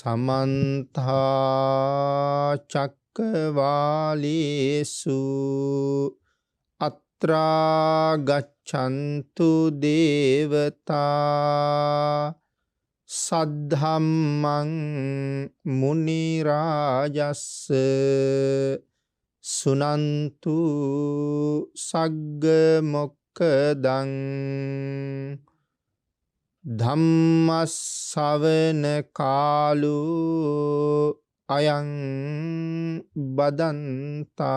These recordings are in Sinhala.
समन्ता चक्रवालेषु अत्रा गच्छन्तु देवता सद्धम्मं मुनिराजस्स सुनन्तु सग्ग मोक्खदं ධම්මස්සවන කාලෝ අයං බදන්තා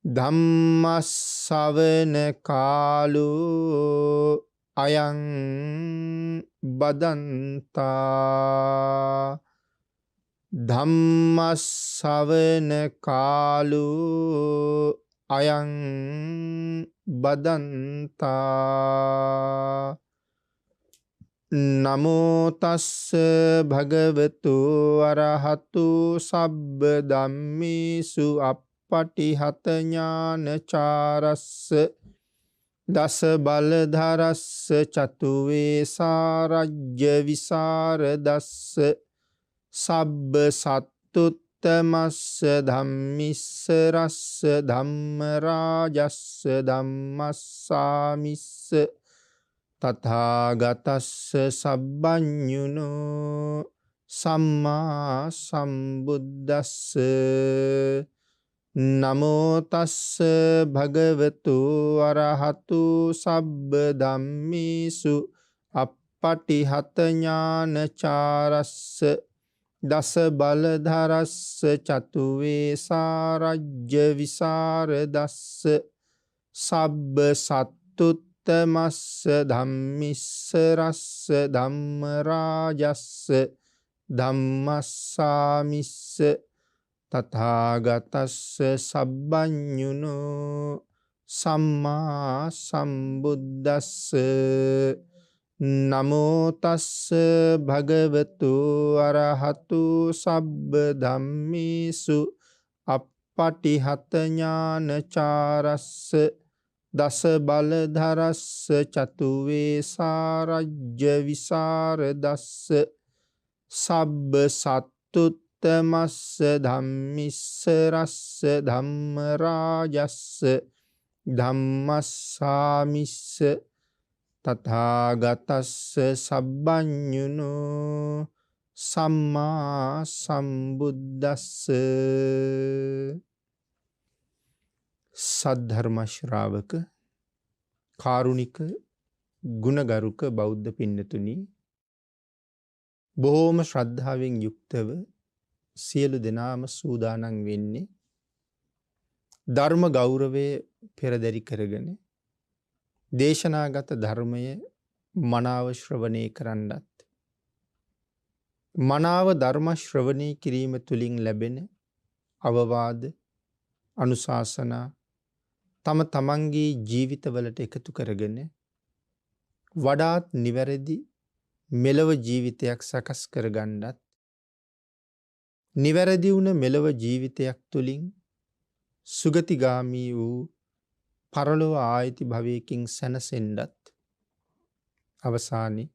ධම්මස්සවන කාලෝ අයං බදන්තා ධම්මස්සවන කාලෝ අයං බදන්තා නමෝ තස්ස භගවතු අරහතු සබ්බ ධම්මේසු අප්පටිහත ඥානචාරස්ස දස බලධරස්ස චතු වේසාරජ්‍ය විසරදස්ස සබ්බ සත්තුත්තමස්ස ධම්මිස්ස රස්ස ධම්ම රාජස්ස ධම්මස්සාමිස්ස තථාගතස්ස සබ්බඤුනෝ සම්මා සම්බුද්දස්ස නමෝ තස්ස භගවතු අරහතු සබ්බ ධම්මේසු අප්පටිහත ඥානචාරස්ස දස බලධරස්ස චතු වේසාරජ්‍ය විසරදස්ස සබ්බ සත්තුත්තමස්ස ධම්මිස්ස රස්ස ධම්ම රාජස්ස ධම්මස්සාමිස්ස තථාගතස්ස සබ්බඤුනෝ සම්මා සම්බුද්දස්ස නමෝ තස්ස භගවතු අරහතු සබ්බ ධම්මේසු අප්පටිහත ඥානචාරස්ස දස බලධරස්ස චතු වේසාරජ්‍ය විසරදස්ස සබ්බ සත්තුත්තමස්ස ධම්මිස්ස රස්ස ධම්ම රාජස්ස ධම්මස්සාමිස්ස තථාගතස්ස සබ්බඤුනෝ සම්මා සම්බුද්දස්ස සද්ධර්ම ශ්‍රාවක කාරුණික ගුණගරුක බෞද්ධ පින්නතුනි බොහෝම ශ්‍රද්ධාවෙන් යුක්තව සියලු දෙනාම සූදානම් වෙන්නේ ධර්ම ගෞරවය පෙරදරි කරගෙන දේශනාගත ධර්මය මනාව ශ්‍රවණය කරන්නත් මනාව ධර්ම ශ්‍රවණය කිරීම තුළින් ලැබෙන අවවාද අනුශාසනා තම තමන්ගේ ජීවිතවලට එකතු කරගෙන වඩාත් නිවැරදි මෙලව ජීවිතයක් සකස් කරගන්නත් නිවැරදි වුණ මෙලව ජීවිතයක් තුළින් සුගතිගාමී වූ පරලොව ආයති භවයකින් සැනසෙන්නත් අවසානයේ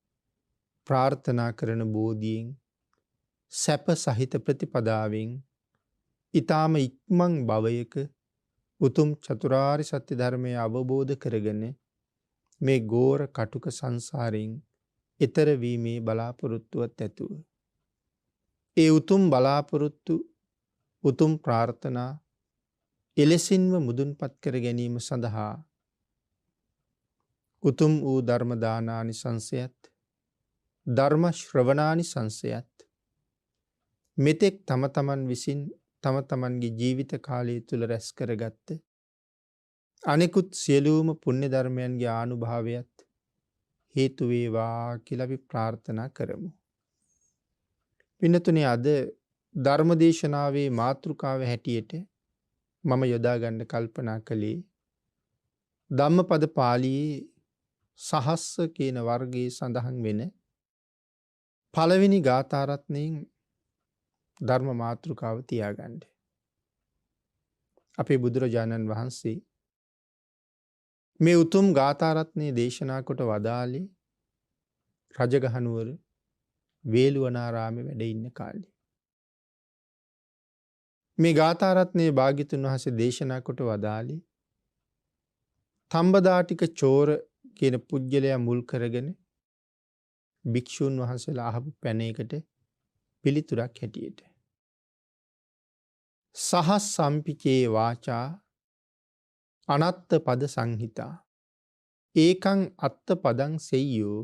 ප්‍රාර්ථනා කරන බෝධියෙන් සැප සහිත ප්‍රතිපදාවෙන් ඊ타ම ඉක්මන් භවයක උතුම් චතුරාර්ය සත්‍ය ධර්මය අවබෝධ කරගෙන මේ ගෝර කටුක සංසාරයෙන් ඈතර වීමේ බලාපොරොත්තුවත් ඇතුව ඒ උතුම් බලාපොරොත්තු උතුම් ප්‍රාර්ථනා එලෙසින්ම මුදුන්පත් කර ගැනීම සඳහා උතුම් වූ ධර්ම දානානිසංසයත් ධර්ම ශ්‍රවණානිසංසයත් මෙතෙක් තම තමන් විසින් තම තමන්ගේ ජීවිත කාලය තුල රැස් කරගත්ත අනෙකුත් සියලුම පුණ්‍ය ධර්මයන්ගේ ආනුභාවයත් හේතු වේවා කියලා අපි ප්‍රාර්ථනා කරමු. පින්නතුනේ අද ධර්ම දේශනාවේ මාතෘකාව හැටියට මම යොදා ගන්න කල්පනා කළේ ධම්මපද පාළියේ සහස්ස කියන වර්ගයේ සඳහන් වෙන පළවෙනි ගාථා රත්නයෙන් ධර්ම මාතෘකාව තියාගන්න. අපේ බුදුරජාණන් වහන්සේ මේ උතුම් ගාථා රත්නයේ දේශනා කොට වදාළේ රජගහනුවර වේළුවනාරාමේ වැඩ ඉන්න කාලේ. මේ ගාථා රත්නයේ භාග්‍යතුන් වහන්සේ දේශනා කොට වදාළේ තම්බදාටික චෝර කියන පුජ්‍යලයා මුල් කරගෙන භික්ෂූන් වහන්සේලා අහපු පැනයකට පිළිතුරක් හැටියට. සහ සම්පිචේ වාචා අනත්ත පද සංහිතා ඒකං අත්ත පදං සෙය්යෝ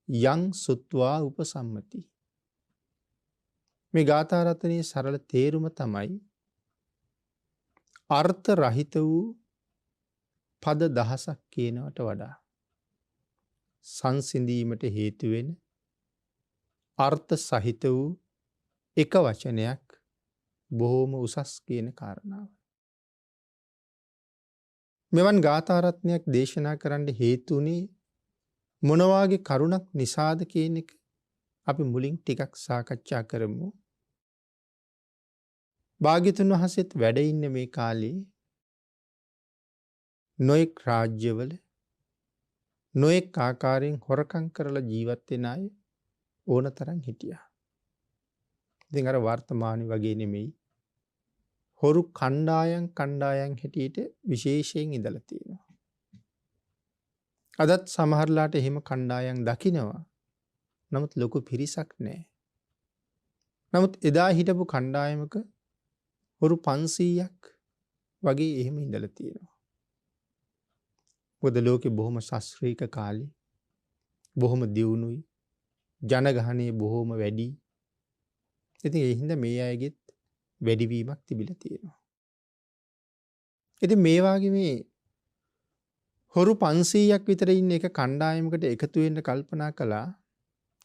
යං සුත්වා උපසම්මති. මේ ගාථා රත්නයේ සරල තේරුම තමයි අර්ථ රහිත වූ පද දහසක් කියනවට වඩා සංසිඳීමට හේතු වෙන අර්ථ සහිත වූ එක වචනයක් බොහෝම උසස් කියන කාරණාව. මෙවන් ගාථා රත්නයක් දේශනා කරන්න හේතු වුණේ මොන වාගේ කරුණක් නිසාද කියන එක අපි මුලින් ටිකක් සාකච්ඡා කරමු. භාග්‍යතුන් වහන්සේත් වැඩ ඉන්න මේ කාලේ නොයෙක් රාජ්‍යවල නොයෙක් ආකාරයෙන් හොරකම් කරලා ජීවත් වෙන අය ඕන තරම් හිටියා. ඉතින් අර වර්තමානයේ වගේ නෙමෙයි. හොරු කණ්ඩායම් හැටියට විශේෂයෙන් ඉඳලා තියෙනවා. අදත් සමහරලාට එහෙම කණ්ඩායම් දකිනවා. නමුත් ලොකු පිරිසක් නැහැ. නමුත් එදා හිටපු කණ්ඩායමක හොරු 500ක් වගේ එහෙම ඉඳලා තියෙනවා. මොකද ලෝකෙ බොහොම ශාස්ත්‍රීය කාලේ බොහොම දියුණුයි ජනගහනය බොහොම වැඩි. ඉතින් ඒ හින්දා මේ අයගෙත් වැඩිවීමක් තිබිලා තියෙනවා. ඉතින් මේ වාගේ මේ හොරු 500ක් විතර ඉන්න එක කණ්ඩායමකට එකතු වෙන්න කල්පනා කළා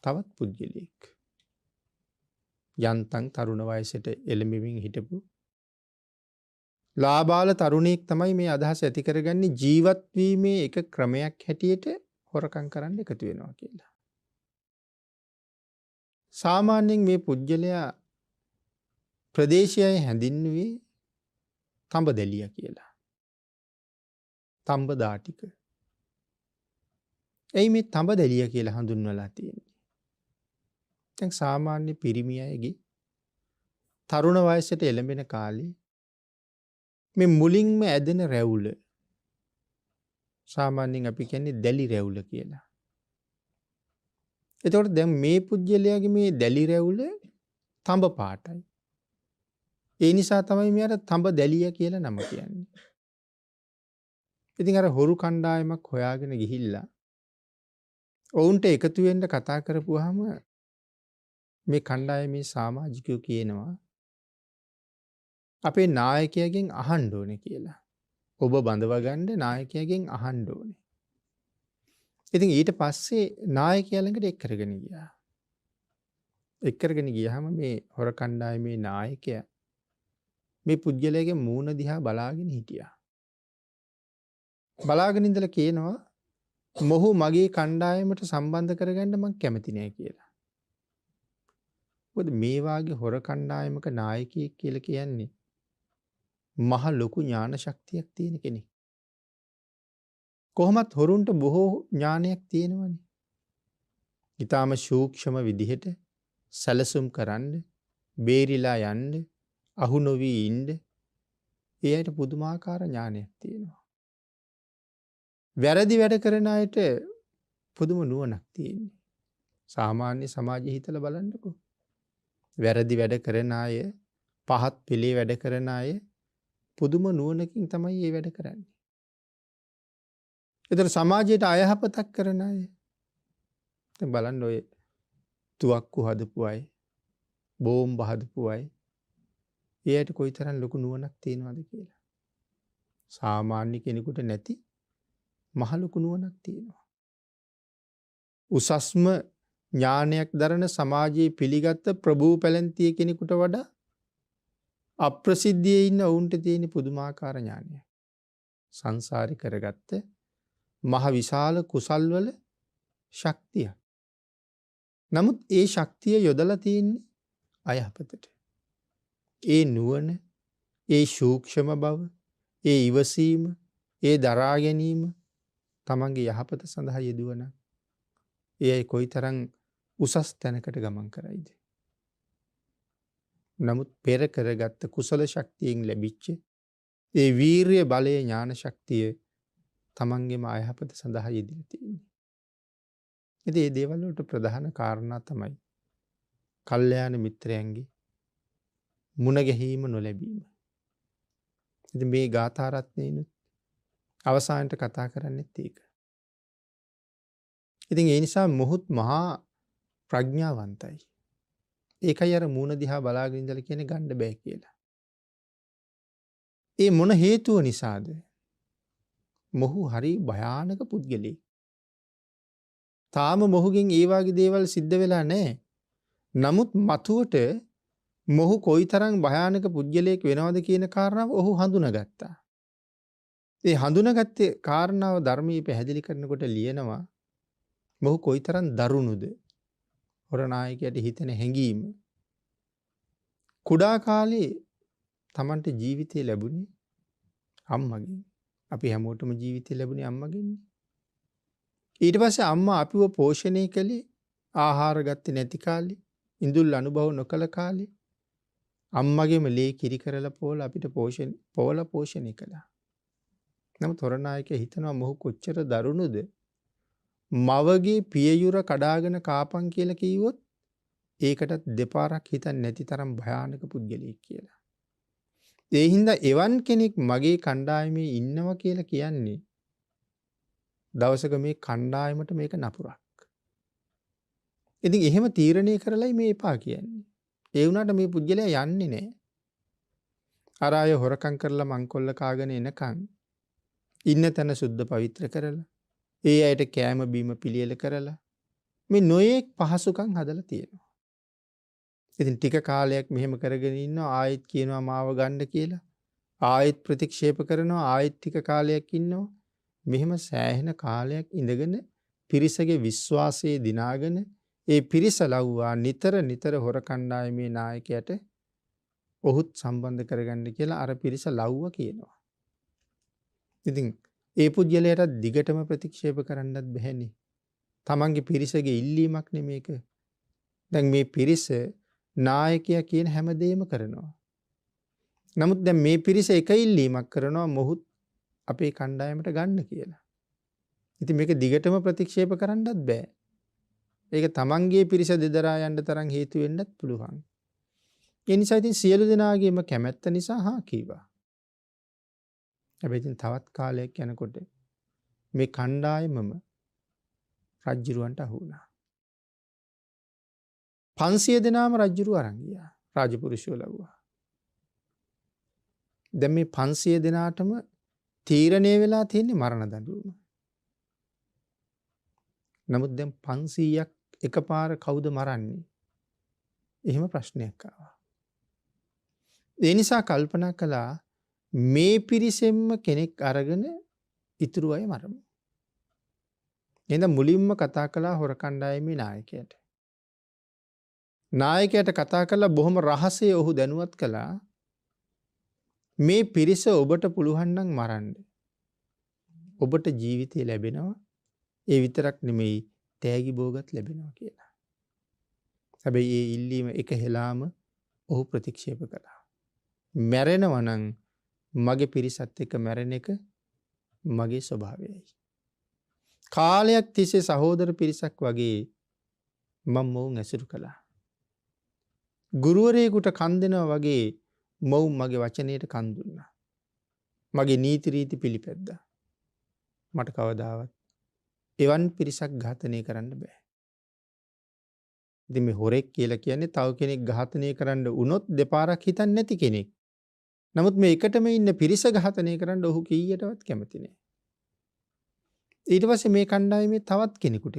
තවත් පුද්ගලයෙක්. යන්තම් තරුණ වයසට එළඹෙමින් හිටපු ලාබාල තරුණයෙක් තමයි මේ අදහස ඇති කරගන්නේ ජීවත් වීමේ එක ක්‍රමයක් හැටියට හොරකම් කරන්න එකතු වෙනවා කියලා. සාමාන්‍යයෙන් මේ පුජ්‍යලයා ප්‍රදේශයයි හැඳින්වුවේ තඹදෙලිය කියලා. තඹදාටික. එයි මේ තඹදෙලිය කියලා හඳුන්වලා තියෙන්නේ. දැන් සාමාන්‍ය පිරිමි අයගේ තරුණ වයසට එළඹෙන කාලේ මේ මුලින්ම ඇදෙන රැවුල සාමාන්‍යයෙන් අපි කියන්නේ දැලි රැවුල කියලා. එතකොට දැන් මේ පුජ්‍යලයාගේ මේ දැලි රැවුල තඹ පාටයි. ඒ නිසා තමයි මෙයාට තඹ දැලිය කියලා නම කියන්නේ. ඉතින් අර හොරු කණ්ඩායමක් හොයාගෙන ගිහිල්ලා ඔවුන්ට එකතු වෙන්න කතා කරපුවාම මේ කණ්ඩායමේ සමාජිකයෝ කියනවා අපේ නායකයාගෙන් අහන්න ඕනේ කියලා. ඔබ බඳව ගන්න නායකයාගෙන් අහන්න ඕනේ. ඉතින් ඊට පස්සේ නායකයා ළඟට එක් කරගෙන ගියා. එක් කරගෙන ගියාම මේ හොර කණ්ඩායමේ නායකයා මේ පුජ්‍යලයාගේ මූණ දිහා බලාගෙන හිටියා. බලාගෙන ඉඳලා කියනවා මොහු මගේ කණ්ඩායමට සම්බන්ධ කරගන්න මම කැමති නෑ කියලා. මොකද මේ වාගේ හොර කණ්ඩායමක නායකයෙක් කියලා කියන්නේ මහ ලොකු ඥාන ශක්තියක් තියෙන කෙනෙක්. කොහොමත් හොරුන්ට බොහෝ ඥානයක් තියෙනවනේ. ඊටාම සූක්ෂම විදිහට සැලසුම් කරන්න, බේරිලා යන්න, අහු නොවි ඉන්න ඒ අයට පුදුමාකාර ඥානයක් තියෙනවා. වැරදි වැඩ කරන අයට පුදුම නුවණක් තියෙනවා. සාමාන්‍ය සමාජයේ හිතලා බලන්නකෝ. වැරදි වැඩ කරන අය, පහත් පිළේ වැඩ කරන අය පුදුම නුවණකින් තමයි මේ වැඩ කරන්නේ. ඒතර සමාජයට අයහපතක් කරන අය දැන් බලන්න ඔය තුවක්කු හදපු අය, බෝම්බ හදපු අය එයාට කොයිතරම් ලොකු නුවණක් තියෙනවද කියලා. සාමාන්‍ය කෙනෙකුට නැති මහ ලොකු නුවණක් තියෙනවා. උසස්ම ඥානයක් දරන සමාජයේ පිළිගත් ප්‍රභූ පැලැන්තිය කෙනෙකුට වඩා අප්‍රසිද්ධියේ ඉන්න ඔවුන්ට තියෙන පුදුමාකාර ඥානයක්. සංසාරي කරගත්ත මහ විශාල කුසල්වල ශක්තිය. නමුත් ඒ ශක්තිය යොදලා තියෙන්නේ අයහපතට. ඒ නුවණ, ඒ සූක්ෂම බව, ඒ ඉවසීම, ඒ දරා ගැනීම තමන්ගේ යහපත සඳහා යෙදුවන ඒ අය කොයිතරම් උසස් තැනකට ගමන් කරයිද? නමුත් පෙර කරගත්ත කුසල ශක්තියෙන් ලැබිච්ච ඒ වීරිය බලය ඥාන ශක්තිය තමන්ගේම අයහපත සඳහා යෙදලා තියෙන්නේ. ඉතින් මේ දේවල් වලට ප්‍රධාන කාරණා තමයි කල්යාණ මිත්‍රයන්ගේ මුණ ගැහිම නොලැබීම. ඉතින් මේ ගාථා රත්නයේනොත් අවසානට කතා කරන්නේත් ඒක. ඉතින් ඒ නිසා මොහුත් මහා ප්‍රඥාවන්තයි. ඒකයි අර මූණ දිහා බලාගෙන ඉඳලා කියන්නේ ගන්න බෑ කියලා. ඒ මොන හේතුව නිසාද? මොහු හරි භයානක පුද්ගලෙක්. තාම මොහුගෙන් ඒ වගේ දේවල් සිද්ධ වෙලා නැහැ. නමුත් මතුවට මොහු කොයිතරම් භයානක පුද්ගලයෙක් වෙනවද කියන කාරණාව ඔහු හඳුනාගත්තා. ඒ හඳුනාගත්තේ කාරණාව ධර්මයේ පැහැදිලි කරනකොට ලියනවා මොහු කොයිතරම් දරුණුද? හොරනායකයට හිතෙන හැඟීම. කුඩා කාලේ Tamanට ජීවිතය ලැබුණේ අම්මගෙන්. අපි හැමෝටම ජීවිතය ලැබුණේ අම්මගෙන්. ඊට පස්සේ අම්මා අපිව පෝෂණය කළේ ආහාර ගත්තේ නැති කාලේ, ඉඳුල් අනුභව නොකළ කාලේ අම්මගේම ලේ කිරි කරලා පොවලා අපිට පෝෂණය කළා. නමුත් හොරනායකයා හිතනවා මොහු කොච්චර දරුණුද? මවගේ පියයුර කඩාගෙන කාපන් කියලා කිව්වොත් ඒකටත් දෙපාරක් හිතන්නේ නැති තරම් භයානක පුද්ගලයෙක් කියලා. ඒ හින්දා එවන් කෙනෙක් මගේ කණ්ඩායමේ ඉන්නවා කියලා කියන්නේ දවසක මේ කණ්ඩායමට මේක නපුරක්. ඉතින් එහෙම තීරණය කරලයි මේ එපා කියන්නේ. ඒ වුණාට මේ පුද්ගලයා යන්නේ නැහැ. අර අය හොරකම් කරලා මංකොල්ල කාගෙන එනකන් ඉන්න තැන සුද්ධ පවිත්‍ර කරලා ඒ අයට කෑම බීම පිළියෙල කරලා මේ නොයේක් පහසුකම් හදලා තියෙනවා. ඉතින් ටික කාලයක් මෙහෙම කරගෙන ඉන්නවා ආයෙත් කියනවා මාව ගන්න කියලා. ආයෙත් ප්‍රතික්ෂේප කරනවා ආයෙත් ටික කාලයක් ඉන්නවා. මෙහෙම සෑහෙන කාලයක් ඉඳගෙන පිරිසගේ විශ්වාසයේ දිනාගෙන ඒ පිරිස ලව්වා නිතර හොර කණ්ඩායමේ නායකයට ඔහුත් සම්බන්ධ කරගන්න කියලා අර පිරිස ලව්වා කියනවා. ඉතින් ඒ පුද්ගලයාට දිගටම ප්‍රතික්ෂේප කරන්නත් බැහැනේ. තමන්ගේ පිරිසගේ ඉල්ලීමක් නෙමේක. දැන් මේ පිරිස නායකයා කියන හැමදේම කරනවා. නමුත් දැන් මේ පිරිස එක ඉල්ලීමක් කරනවා මොහුත් අපේ කණ්ඩායමට ගන්න කියලා. ඉතින් මේක දිගටම ප්‍රතික්ෂේප කරන්නත් බෑ. ඒක තමන්ගේ පිරිස දෙදරා යන්න තරම් හේතු වෙන්නත් පුළුවන්. ඒ නිසා ඉතින් සියලු දෙනාගේම කැමැත්ත නිසා හා කීවා. හැබැයි ඉතින් තවත් කාලයක් යනකොට මේ කණ්ඩායමම රජ්ජුරුවන්ට අහු වුණා. 500 දෙනාම රජ්ජුරුව අරන් ගියා. රාජපුරුෂයෝ ලැබුවා. දැන් මේ 500 දෙනාටම තීරණය වෙලා තියෙන්නේ මරණ දඬුවම. නමුත් දැන් 500ක් එකපාර කවුද මරන්නේ? එහෙම ප්‍රශ්නයක් ආවා. ඒ නිසා කල්පනා කළා මේ පිරිසෙම්ම කෙනෙක් අරගෙන ඉතුරු අය මරමු. එහෙනම් මුලින්ම කතා කළා හොර කණ්ඩායමේ නායකයාට. නායකයාට කතා කළා බොහොම රහසේ ඔහු දැනුවත් කළා මේ පිරිස ඔබට පුළුවන් නම් මරන්න. ඔබට ජීවිතය ලැබෙනවා. ඒ විතරක් නෙමෙයි තෑගි භෝගත් ලැබෙනවා කියලා. හැබැයි ඒ ඉල්ලීම එක හෙලාම ඔහු ප්‍රතික්ෂේප කළා. මැරෙනවා නම් මගේ පිරිසත් එක්ක මැරෙන එක මගේ ස්වභාවයයි. කාලයක් තිස්සේ සහෝදර පිරිසක් වගේ මම මොවුන් ඇසුරු කළා. ගුරුවරයෙකුට කන් දෙනවා වගේ මොවුන් මගේ වචනයට කන් දුන්නා. මගේ නීති රීති පිළිපැද්දා. මට කවදාවත් එවන් පිරිසක් ඝාතනය කරන්න බෑ. ඉතින් මේ හොරෙක් කියලා කියන්නේ තව කෙනෙක් ඝාතනය කරන්න වුණොත් දෙපාරක් හිතන්නේ නැති කෙනෙක්. නමුත් මේ එකටම ඉන්න පිරිස ඝාතනය කරන්න ඔහු කීයටවත් කැමති නෑ. ඊට පස්සේ මේ කණ්ඩායමේ තවත් කෙනෙකුට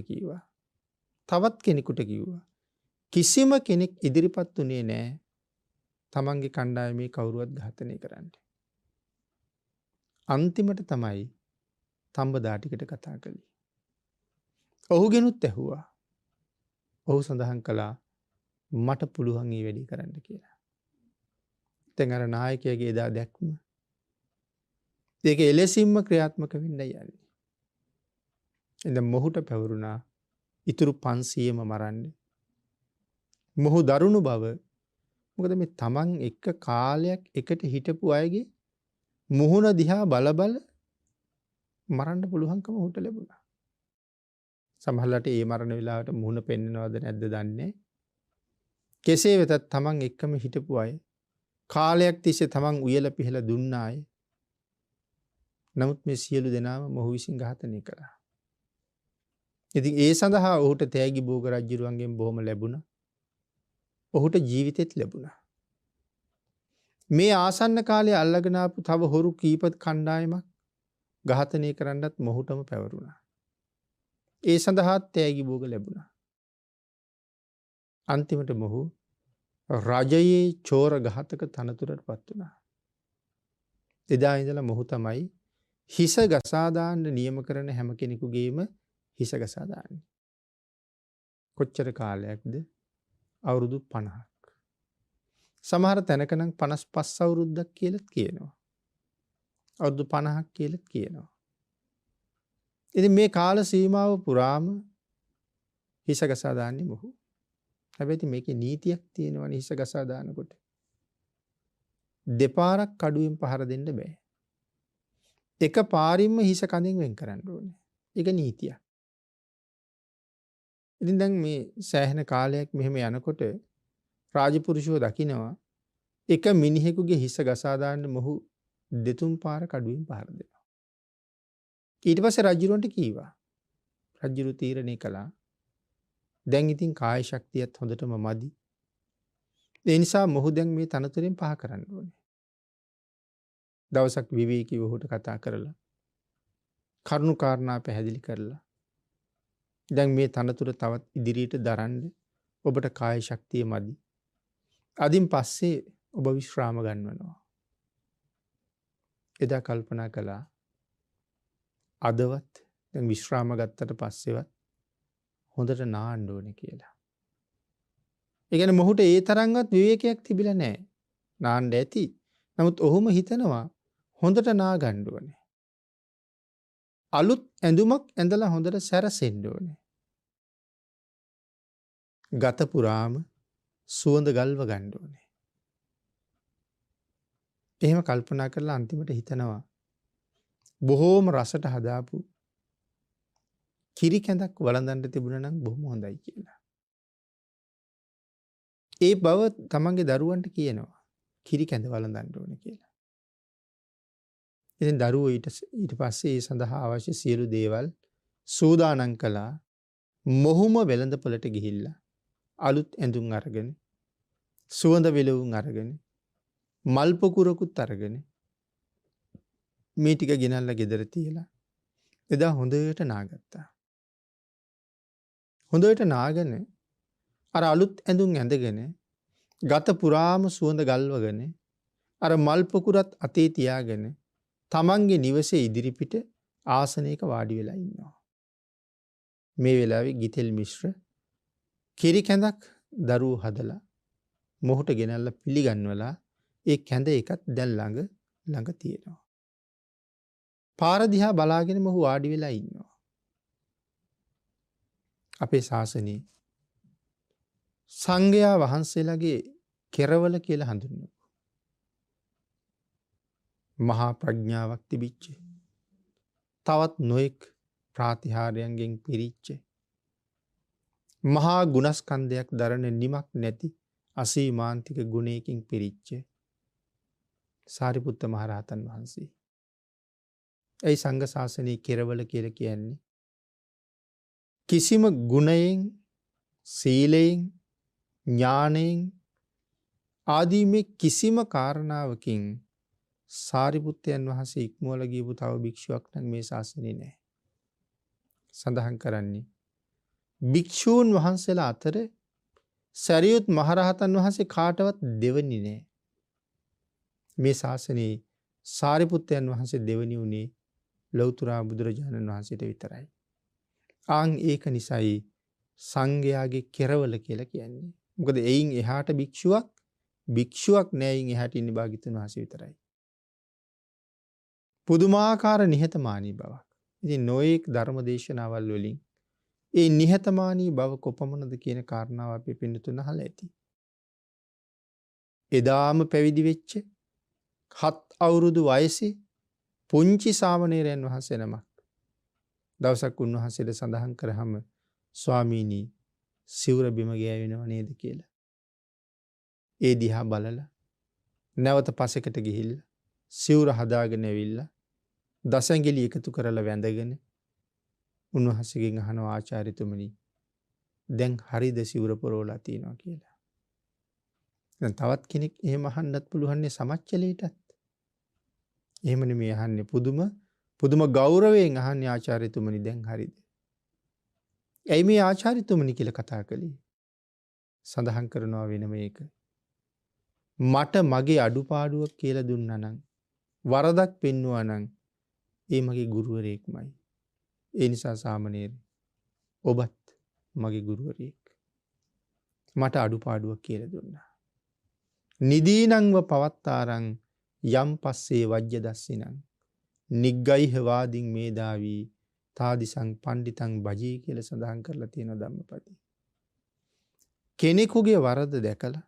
කිව්වා. කිසිම කෙනෙක් ඉදිරිපත් උනේ නෑ තමන්ගේ කණ්ඩායමේ කවුරුවත් ඝාතනය කරන්න. අන්තිමට තමයි තඹදා ටිකට කතා කළේ. ඔහුගෙනුත් ඇහුවා. ඔහු සඳහන් කළා මට පුළුවන් මේ වැඩේ කරන්න කියලා. දැන් අර නායකයාගේ එදා දැක්ම ඒක එලෙසින්ම ක්‍රියාත්මක වෙන්න යන්නේ. එඳ මොහුට පැවරුණා ඉතුරු 500ම මරන්න මොහු දරුණු බව මොකද මේ තමන් එක්ක කාලයක් එකට හිටපු අයගේ මුහුණ දිහා බල බල මරන්න පුළුවන්කම ඔහුට ලැබුණා. සමහරවිට ඒ මරණ වෙලාවට මුහුණ පෙන්වනවද නැද්ද දන්නේ නැහැ. කෙසේ වෙතත් තමන් එක්කම හිටපු අය කාලයක් තිස්සේ තමන් උයලා පිහලා දුන්න අය. නමුත් මේ සියලු දෙනාම මොහු විසින් ඝාතනය කළා. ඉතින් ඒ සඳහා ඔහුට තෑගි භෝග රජුරුවන්ගෙන් බොහොම ලැබුණා. ඔහුට ජීවිතෙත් ලැබුණා. මේ ආසන්න කාලේ අල්ලගෙන ආපු තව හොරු කීප කණ්ඩායමක් ඝාතනය කරන්නත් මොහුටම පැවරුණා. ඒ සඳහා තෑගි භෝග ලැබුණා. අන්තිමට මොහු රජයේ චෝර ඝාතක තනතුරටපත් වුණා. එදා ඉඳලා මොහු තමයි හිස ගසා දාන්න නියම කරන හැම කෙනෙකුගේම හිස ගසා දාන්නේ. කොච්චර කාලයක්ද? අවුරුදු 50ක්. සමහර තැනක නම් 55 අවුරුද්දක් කියලාත් කියනවා. අවුරුදු 50ක් කියලාත් කියනවා. ඉතින් මේ කාල සීමාව පුරාම හිස ගසා දාන්නේ මොහු. හැබැයි මේකේ නීතියක් තියෙනවනේ හිස ගසා දානකොට. දෙපාරක් කඩුවෙන් පහර දෙන්න බෑ. එක පාරින්ම හිස කඳෙන් වෙන් කරන්න ඕනේ. ඒක නීතියක්. ඉතින් දැන් මේ සෑහෙන කාලයක් මෙහෙම යනකොට රාජපුරුෂයෝ දකිනවා එක මිනිහෙකුගේ හිස ගසා දාන්න මොහු දෙතුන් පාර කඩුවෙන් පහර දෙනවා. ඊට පස්සේ රජුරන්ට කීවා. රජුරු තීරණය කළා දැන් ඉතින් කාය ශක්තියත් හොඳටම මදි. ඒ නිසා මොහු දැන් මේ තනතුරෙන් පහ කරන්න ඕනේ. දවසක් විවේකීව ඔහුට කතා කරලා කරුණු කාරණා පැහැදිලි කරලා දැන් මේ තනතුර තවත් ඉදිරියට දරන්න ඔබට කාය ශක්තිය මදි. අදින් පස්සේ ඔබ විශ්‍රාම ගන්වනවා. එදා කල්පනා කළා අදවත් දැන් විශ්‍රාම ගත්තට පස්සෙවත් හොඳට නාන්න ඕනේ කියලා. ඒ කියන්නේ මොහුට ඒ තරම්වත් විවේකයක් තිබිලා නැහැ. නාන්න ඇති. නමුත් ඔහුම හිතනවා හොඳට නා ගන්න ඕනේ. අලුත් ඇඳුමක් ඇඳලා හොඳට සැරසෙන්න ඕනේ. ගත පුරාම සුවඳ ගල්ව ගන්න ඕනේ. එහෙම කල්පනා කරලා අන්තිමට හිතනවා බොහෝම රසට හදාපු කිරි කැඳක් වළඳන්න තිබුණා නම් බොහොම හොඳයි කියලා. ඒ බව තමන්ගේ දරුවන්ට කියනවා. කිරි කැඳ වළඳන්න ඕනේ කියලා. ඉතින් දරුවෝ ඊට පස්සේ ඒ සඳහා අවශ්‍ය සියලු දේවල් සූදානම් කළා. මොහුම වෙළඳපොළට ගිහිල්ලා අලුත් ඇඳුම් අරගෙන සුවඳ විලවුන් අරගෙන මල් පොකුරකුත් අරගෙන මේ ටික ගෙනල්ලා ගෙදර තියලා එදා හොඳට නාගත්තා. හොඳට නාගෙන අර අලුත් ඇඳුම් ඇඳගෙන ගත පුරාම සුවඳ ගල්වගෙන අර මල් පොකුරත් අතේ තියාගෙන තමන්ගේ නිවසේ ඉදිරිපිට ආසනයක වාඩි වෙලා ඉන්නවා. මේ වෙලාවේ ගිතෙල් මිශ්‍ර කිරි කැඳක් දරුවෝ හදලා මොහුට ගෙනල්ලා පිළිගන්වලා ඒ කැඳ එකත් දැන් ළඟ තියෙනවා. පාර දිහා බලාගෙන මොහු වාඩි වෙලා ඉන්නවා. අපේ ශාසනයේ සංඝයා වහන්සේලාගේ කෙරවල කියලා හඳුන්වනවා. මහා ප්‍රඥාවක් තිබිච්ච තවත් නොඑක් ප්‍රාතිහාර්යයන්ගෙන් පිරිච්ච මහා ගුණස්කන්ධයක් දරන නිමක් නැති අසීමාන්තික ගුණයකින් පිරිච්ච සාරිපුත්ත මහරහතන් වහන්සේ. ඒ සංඝ ශාසනයේ කෙරවල කියලා කියන්නේ කිසිම ගුණයෙන් සීලයෙන් ඥාණයෙන් ආදී මේ කිසිම කාරණාවකින් සාරිපුත්තයන් වහන්සේ ඉක්මවලා ගියපු තව භික්ෂුවක් නම් මේ ශාසනයේ නැහැ. සඳහන් කරන්නේ භික්ෂූන් වහන්සේලා අතර සරියුත් මහරහතන් වහන්සේ කාටවත් දෙවනි නෑ. මේ ශාසනයේ සාරිපුත්තයන් වහන්සේ දෙවනි උනේ ලෞතර බුදුරජාණන් වහන්සේට විතරයි. ආන් ඒක නිසායි සංඝයාගේ කෙරවල කියලා කියන්නේ. මොකද එයින් එහාට භික්ෂුවක් නෑ. එයින් එහාට ඉන්නේ භාග්‍යවතුන් වහන්සේ විතරයි. පුදුමාකාර නිහතමානී බවක්. ඉතින් නොඑක් ධර්ම දේශනාවල් වලින් ඒ නිහතමානී බව කොපමණද කියන කාරණාව අපි පින්නතුන් අහලා ඇති. එදාම පැවිදි වෙච්ච 7 අවුරුදු වයසේ පුංචි සාමණේරයන් වහන්සේ නමක් දවසක් උන්වහන්සේට සඳහන් කරාම ස්වාමීනි සිවුර බිම ගෑවෙනව නේද කියලා. ඒ දිහා බලලා නැවත පසෙකට ගිහිල්ලා සිවුර හදාගෙන ඇවිල්ලා දසැඟිලි එකතු කරලා වැඳගෙන උන්වහන්සේගෙන් අහනවා ආචාර්යතුමනි දැන් හරිද සිවුර පොරවලා තියනවා කියලා. දැන් තවත් කෙනෙක් එහෙම අහන්නත් පුළුවන්නේ සමච්චලයටත්. එහෙම නෙමෙයි අහන්නේ පුදුම ගෞරවයෙන් අහන්නේ ආචාර්යතුමනි දැන් හරිද? ඇයි මේ ආචාර්යතුමනි කියලා කතා කළේ? සඳහන් කරනවා වෙන මේක. මට මගේ අඩුපාඩුවක් කියලා දුන්නා නම් වරදක් පෙන්වුවා නම් ඒ මගේ ගුරුවරයෙක්මයි. ඒ නිසා සාමණේරේ ඔබත් මගේ ගුරුවරයෙක්. මට අඩුපාඩුවක් කියලා දුන්නා. නිදීනංව පවත්තාරං යම් පස්සේ වජ්‍ය දස්සිනං නිග්ගයිහ වාදින් මේදාවී තාදිසං පණ්ඩිතං භජී කියලා සඳහන් කරලා තියෙන ධම්මපදි. කෙනෙකුගේ වරද දැකලා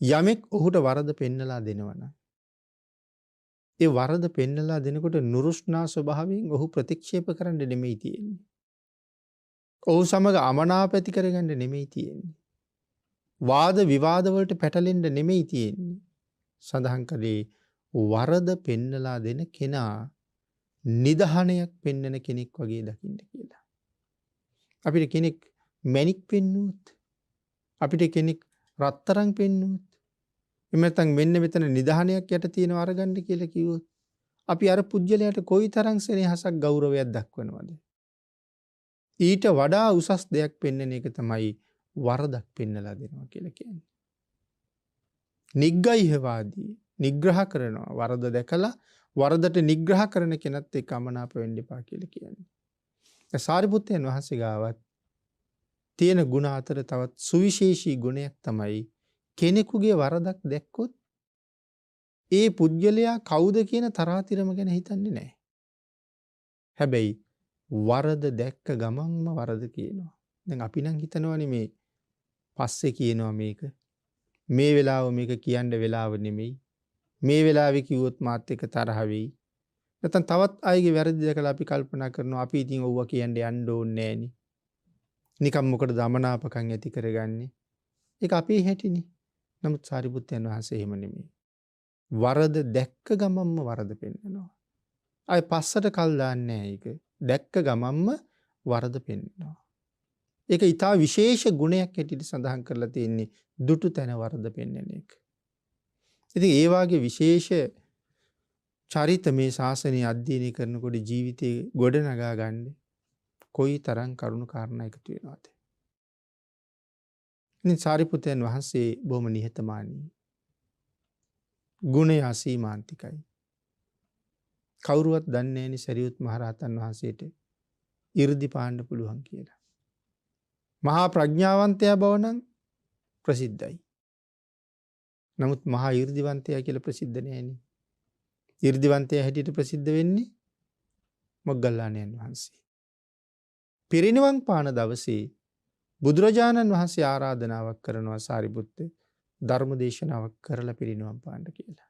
යමෙක් ඔහුට වරද පෙන්නලා දෙනවනම් ඒ වරද පෙන්නලා දෙනකොට නුරුස්නා ස්වභාවයෙන් ඔහු ප්‍රතික්ෂේප කරන්න නෙමෙයි තියෙන්නේ. ඔහු සමග අමනාප ඇති කරගන්න නෙමෙයි තියෙන්නේ. වාද විවාද වලට පැටලෙන්න නෙමෙයි තියෙන්නේ. සඳහන් කළේ වරද පෙන්නලා දෙන කෙනා නිදහනයක් පෙන්නන කෙනෙක් වගේ දකින්න කියලා. අපිට කෙනෙක් මැණික් පෙන්නුවොත් අපිට කෙනෙක් රත්තරන් පෙන්නුවොත් එමෙතන් මෙන්න මෙතන නිදහනයක් යට තියෙනව අරගන්න කියලා කිව්වොත් අපි අර පුජ්‍යලයට කොයිතරම් සෙනෙහසක් ගෞරවයක් දක්වනවද? ඊට වඩා උසස් දෙයක් පෙන්වන එක තමයි වරදක් පෙන්නලා දෙනවා කියලා කියන්නේ. නිග්ගයිහවාදී නිග්‍රහ කරනවා වරද දැකලා වරදට නිග්‍රහ කරන කෙනත් එක්ක අමනාප වෙන්න එපා කියලා කියන්නේ. සාරිපුත්තයන් වහන්සේ ගාවත් තියෙන ගුණ අතර තවත් සුවිශේෂී ගුණයක් තමයි කෙනෙකුගේ වරදක් දැක්කොත් ඒ පුජ්‍යලයා කවුද කියන තරාතිරම ගැන හිතන්නේ නැහැ. හැබැයි වරද දැක්ක ගමන්ම වරද කියනවා. දැන් අපි නම් හිතනවනේ මේ පස්සේ කියනවා මේක. මේ වෙලාව මේක කියන්න වෙලාව නෙමෙයි. මේ වෙලාවේ කිව්වොත් මාත් එක්ක තරහ වෙයි. නැත්නම් තවත් අයගේ වැරදි දැකලා අපි කල්පනා කරනවා අපි ඉතින් ඔව්වා කියන්න යන්න ඕනේ නෑනේ. නිකම් මොකටද අමනාපකම් ඇති කරගන්නේ? ඒක අපේ හැටිනේ. නමුත් සාරිපුත්තයන් වහන්සේ එහෙම නෙමෙයි. වරද දැක්ක ගමන්ම වරද පෙන්නනවා. ආයි පස්සට කල් දාන්නේ නැහැ ඒක. දැක්ක ගමන්ම වරද පෙන්නනවා. ඒක ඊටා විශේෂ ගුණයක් හැටියට සඳහන් කරලා තියෙන්නේ දුටු තැන වරද පෙන්වන එක. ඉතින් ඒ වාගේ විශේෂ චරිත මේ ශාසනය අධ්‍යයනය කරනකොට ජීවිතේ ගොඩ නගා ගන්න කොයි තරම් කරුණු කාරණා එකතු වෙනවද? ඉතින් සාරිපුත්තයන් වහන්සේ බොහොම නිහතමානී. ගුණය අසීමාන්තිකයි. කවුරුවත් දන්නේ නැණි සරියුත් මහරහතන් වහන්සේට 이르දි පාන්න පුළුවන් කියලා. මහා ප්‍රඥාවන්තයා බව නම් ප්‍රසිද්ධයි. නමුත් මහා 이르දිවන්තයා කියලා ප්‍රසිද්ධ නෑනේ. 이르දිවන්තයා හැටියට ප්‍රසිද්ධ වෙන්නේ මොග්ගල්ලාණන් වහන්සේ. පිරිනිවන් පාන දවසේ බුදුරජාණන් වහන්සේ ආරාධනාවක් කරනවා සාරිපුත්ත ධර්ම දේශනාවක් කරලා පිරිනිවන් පාන්න කියලා.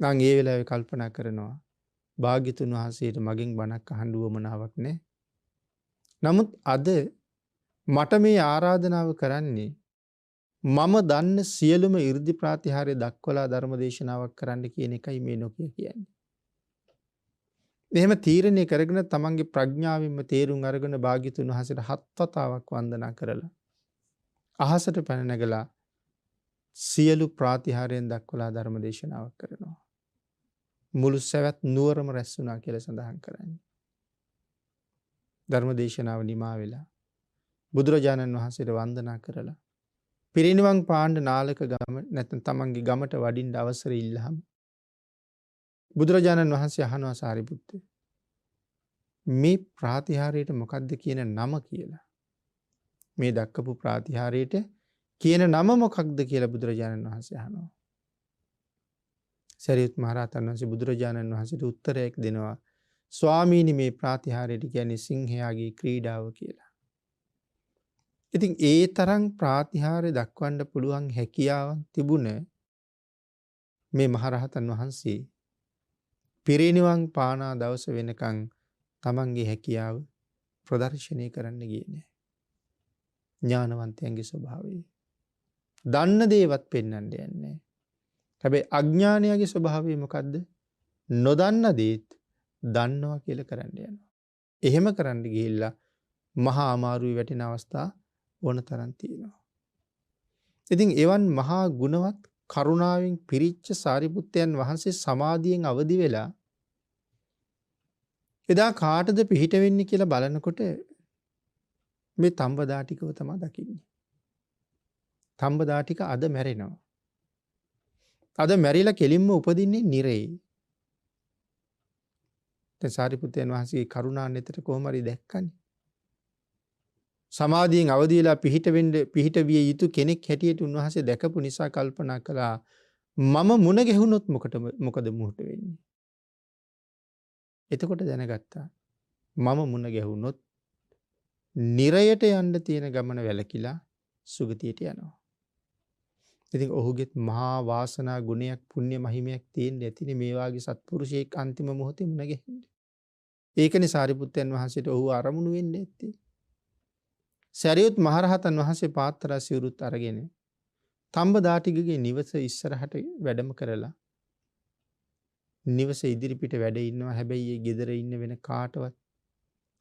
මම ඒ වෙලාවේ කල්පනා කරනවා භාග්‍යතුන් වහන්සේට මගෙන් බණක් අහන්න උවමනාවක් නැහැ. නමුත් අද මට මේ ආරාධනාව කරන්නේ මම දන්න සියලුම 이르දි ප්‍රාතිහාර්ය දක්වලා ධර්ම දේශනාවක් කරන්න කියන එකයි මේ නොකිය කියන්නේ. එහෙම තීරණය කරගෙන තමන්ගේ ප්‍රඥාවෙන්ම තේරුම් අරගෙන භාග්‍යතුන් වහන්සේට 7 වතාවක් වන්දනා කරලා අහසට පැන නැගලා සියලු ප්‍රාතිහාර්යයන් දක්වලා ධර්ම දේශනාවක් කරනවා. මුළු සවැත් නුවරම රැස් වුණා කියලා සඳහන් කරන්නේ. ධර්ම දේශනාව නිමා වෙලා බුදුරජාණන් වහන්සේට වන්දනා කරලා පිරිනිවන් පාන්න නාලක ගම නැත්නම් තමන්ගේ ගමට වඩින්න අවසර ඉල්ලහම බුදුරජාණන් වහන්සේ අහනවා සාරිපුත්ත මේ ප්‍රාතිහාර්යයට මොකක්ද කියන නම කියලා. මේ දක්වපු ප්‍රාතිහාර්යයට කියන නම මොකක්ද කියලා බුදුරජාණන් වහන්සේ අහනවා. සරියුත් මහරහතන් වහන්සේ බුදුරජාණන් වහන්සේට උත්තරයක් දෙනවා ස්වාමීනි මේ ප්‍රාතිහාර්යයට කියන්නේ සිංහයාගේ ක්‍රීඩාව කියලා. ඉතින් ඒ තරම් ප්‍රාතිහාර්ය දක්වන්න පුළුවන් හැකියාවක් තිබුණ මේ මහරහතන් වහන්සේ පිරිනිවන් පානා දවස වෙනකන් තමන්ගේ හැකියාව ප්‍රදර්ශනය කරන්න ගියේ නෑ. ඥානවන්තයන්ගේ ස්වභාවය. දන්න දේවත් පෙන්වන්න යන්නේ. හැබැයි අඥානයාගේ ස්වභාවය මොකද්ද? නොදන්න දේත් දන්නවා කියලා කරන්න යනවා. එහෙම කරන්න ගිහිල්ලා මහා අමාරුවේ වැටෙන අවස්ථා ඕන තරම් තියෙනවා. ඉතින් එවන් මහා ගුණවත් කරුණාවෙන් පිරිච්ච සාරිපුත්තයන් වහන්සේ සමාධියෙන් අවදි වෙලා එදා කාටද පිහිට වෙන්නේ කියලා බලනකොට මේ තඹදාටිකව තමයි දකින්නේ. තඹදාටික අද මැරෙනවා. අද මැරිලා කෙලින්ම උපදින්නේ නිරේ. දැන් සාරිපුත්තයන් වහන්සේගේ කරුණා නෙතට කොහොම හරි දැක්කනේ. සමාධියෙන් අවදි වෙලා පිහිට විය යුතු කෙනෙක් හැටියට උන්වහන්සේ දැකපු නිසා කල්පනා කළා මම මුණ ගැහුනොත් මොකද මුහුට වෙන්නේ? එතකොට දැනගත්තා මම මුණ ගැහුනොත් නිරයට යන්න තියෙන ගමන වැලකිලා සුගතියට යනවා. ඉතින් ඔහුගෙත් මහා වාසනා ගුණයක් පුණ්‍ය මහිමයක් තියෙන්න ඇතිනේ මේ වාගේ සත්පුරුෂයෙක් අන්තිම මොහොතේ මුණ ගැහෙන්නේ. ඒකනේ සාරිපුත්තයන් වහන්සේට ඔහු අරමුණු වෙන්නේ නැත්තේ. සරියුත් මහරහතන් වහන්සේ පාත්‍රා සිවුරුත් අරගෙන තඹදාටිගගේ නිවස ඉස්සරහට වැඩම කරලා නිවස ඉදිරිපිට වැඩ ඉන්නවා. හැබැයි ඒ ගෙදර ඉන්න වෙන කාටවත්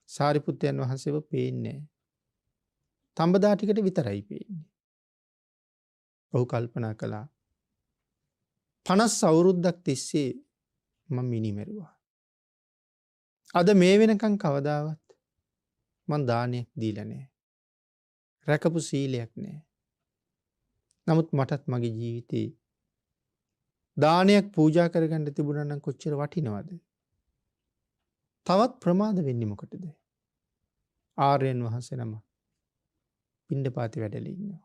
සාරිපුත්තයන් වහන්සේව පේන්නේ නැහැ. තඹදාටිකට විතරයි පේන්නේ. ඔහු කල්පනා කළා 50 අවුරුද්දක් තිස්සේ මම මිනිමරුවා. අද මේ වෙනකන් කවදාවත් මං දානයක් දීලා නැහැ. රැකපු සීලයක් නැහැ. නමුත් මටත් මගේ ජීවිතේ දානයක් පූජා කරගන්න තිබුණා නම් කොච්චර වටිනවද? තවත් ප්‍රමාද වෙන්නේ මොකටද? ආර්යයන් වහන්සේ නම පිණ්ඩපාතේ වැඩලා ඉන්නවා.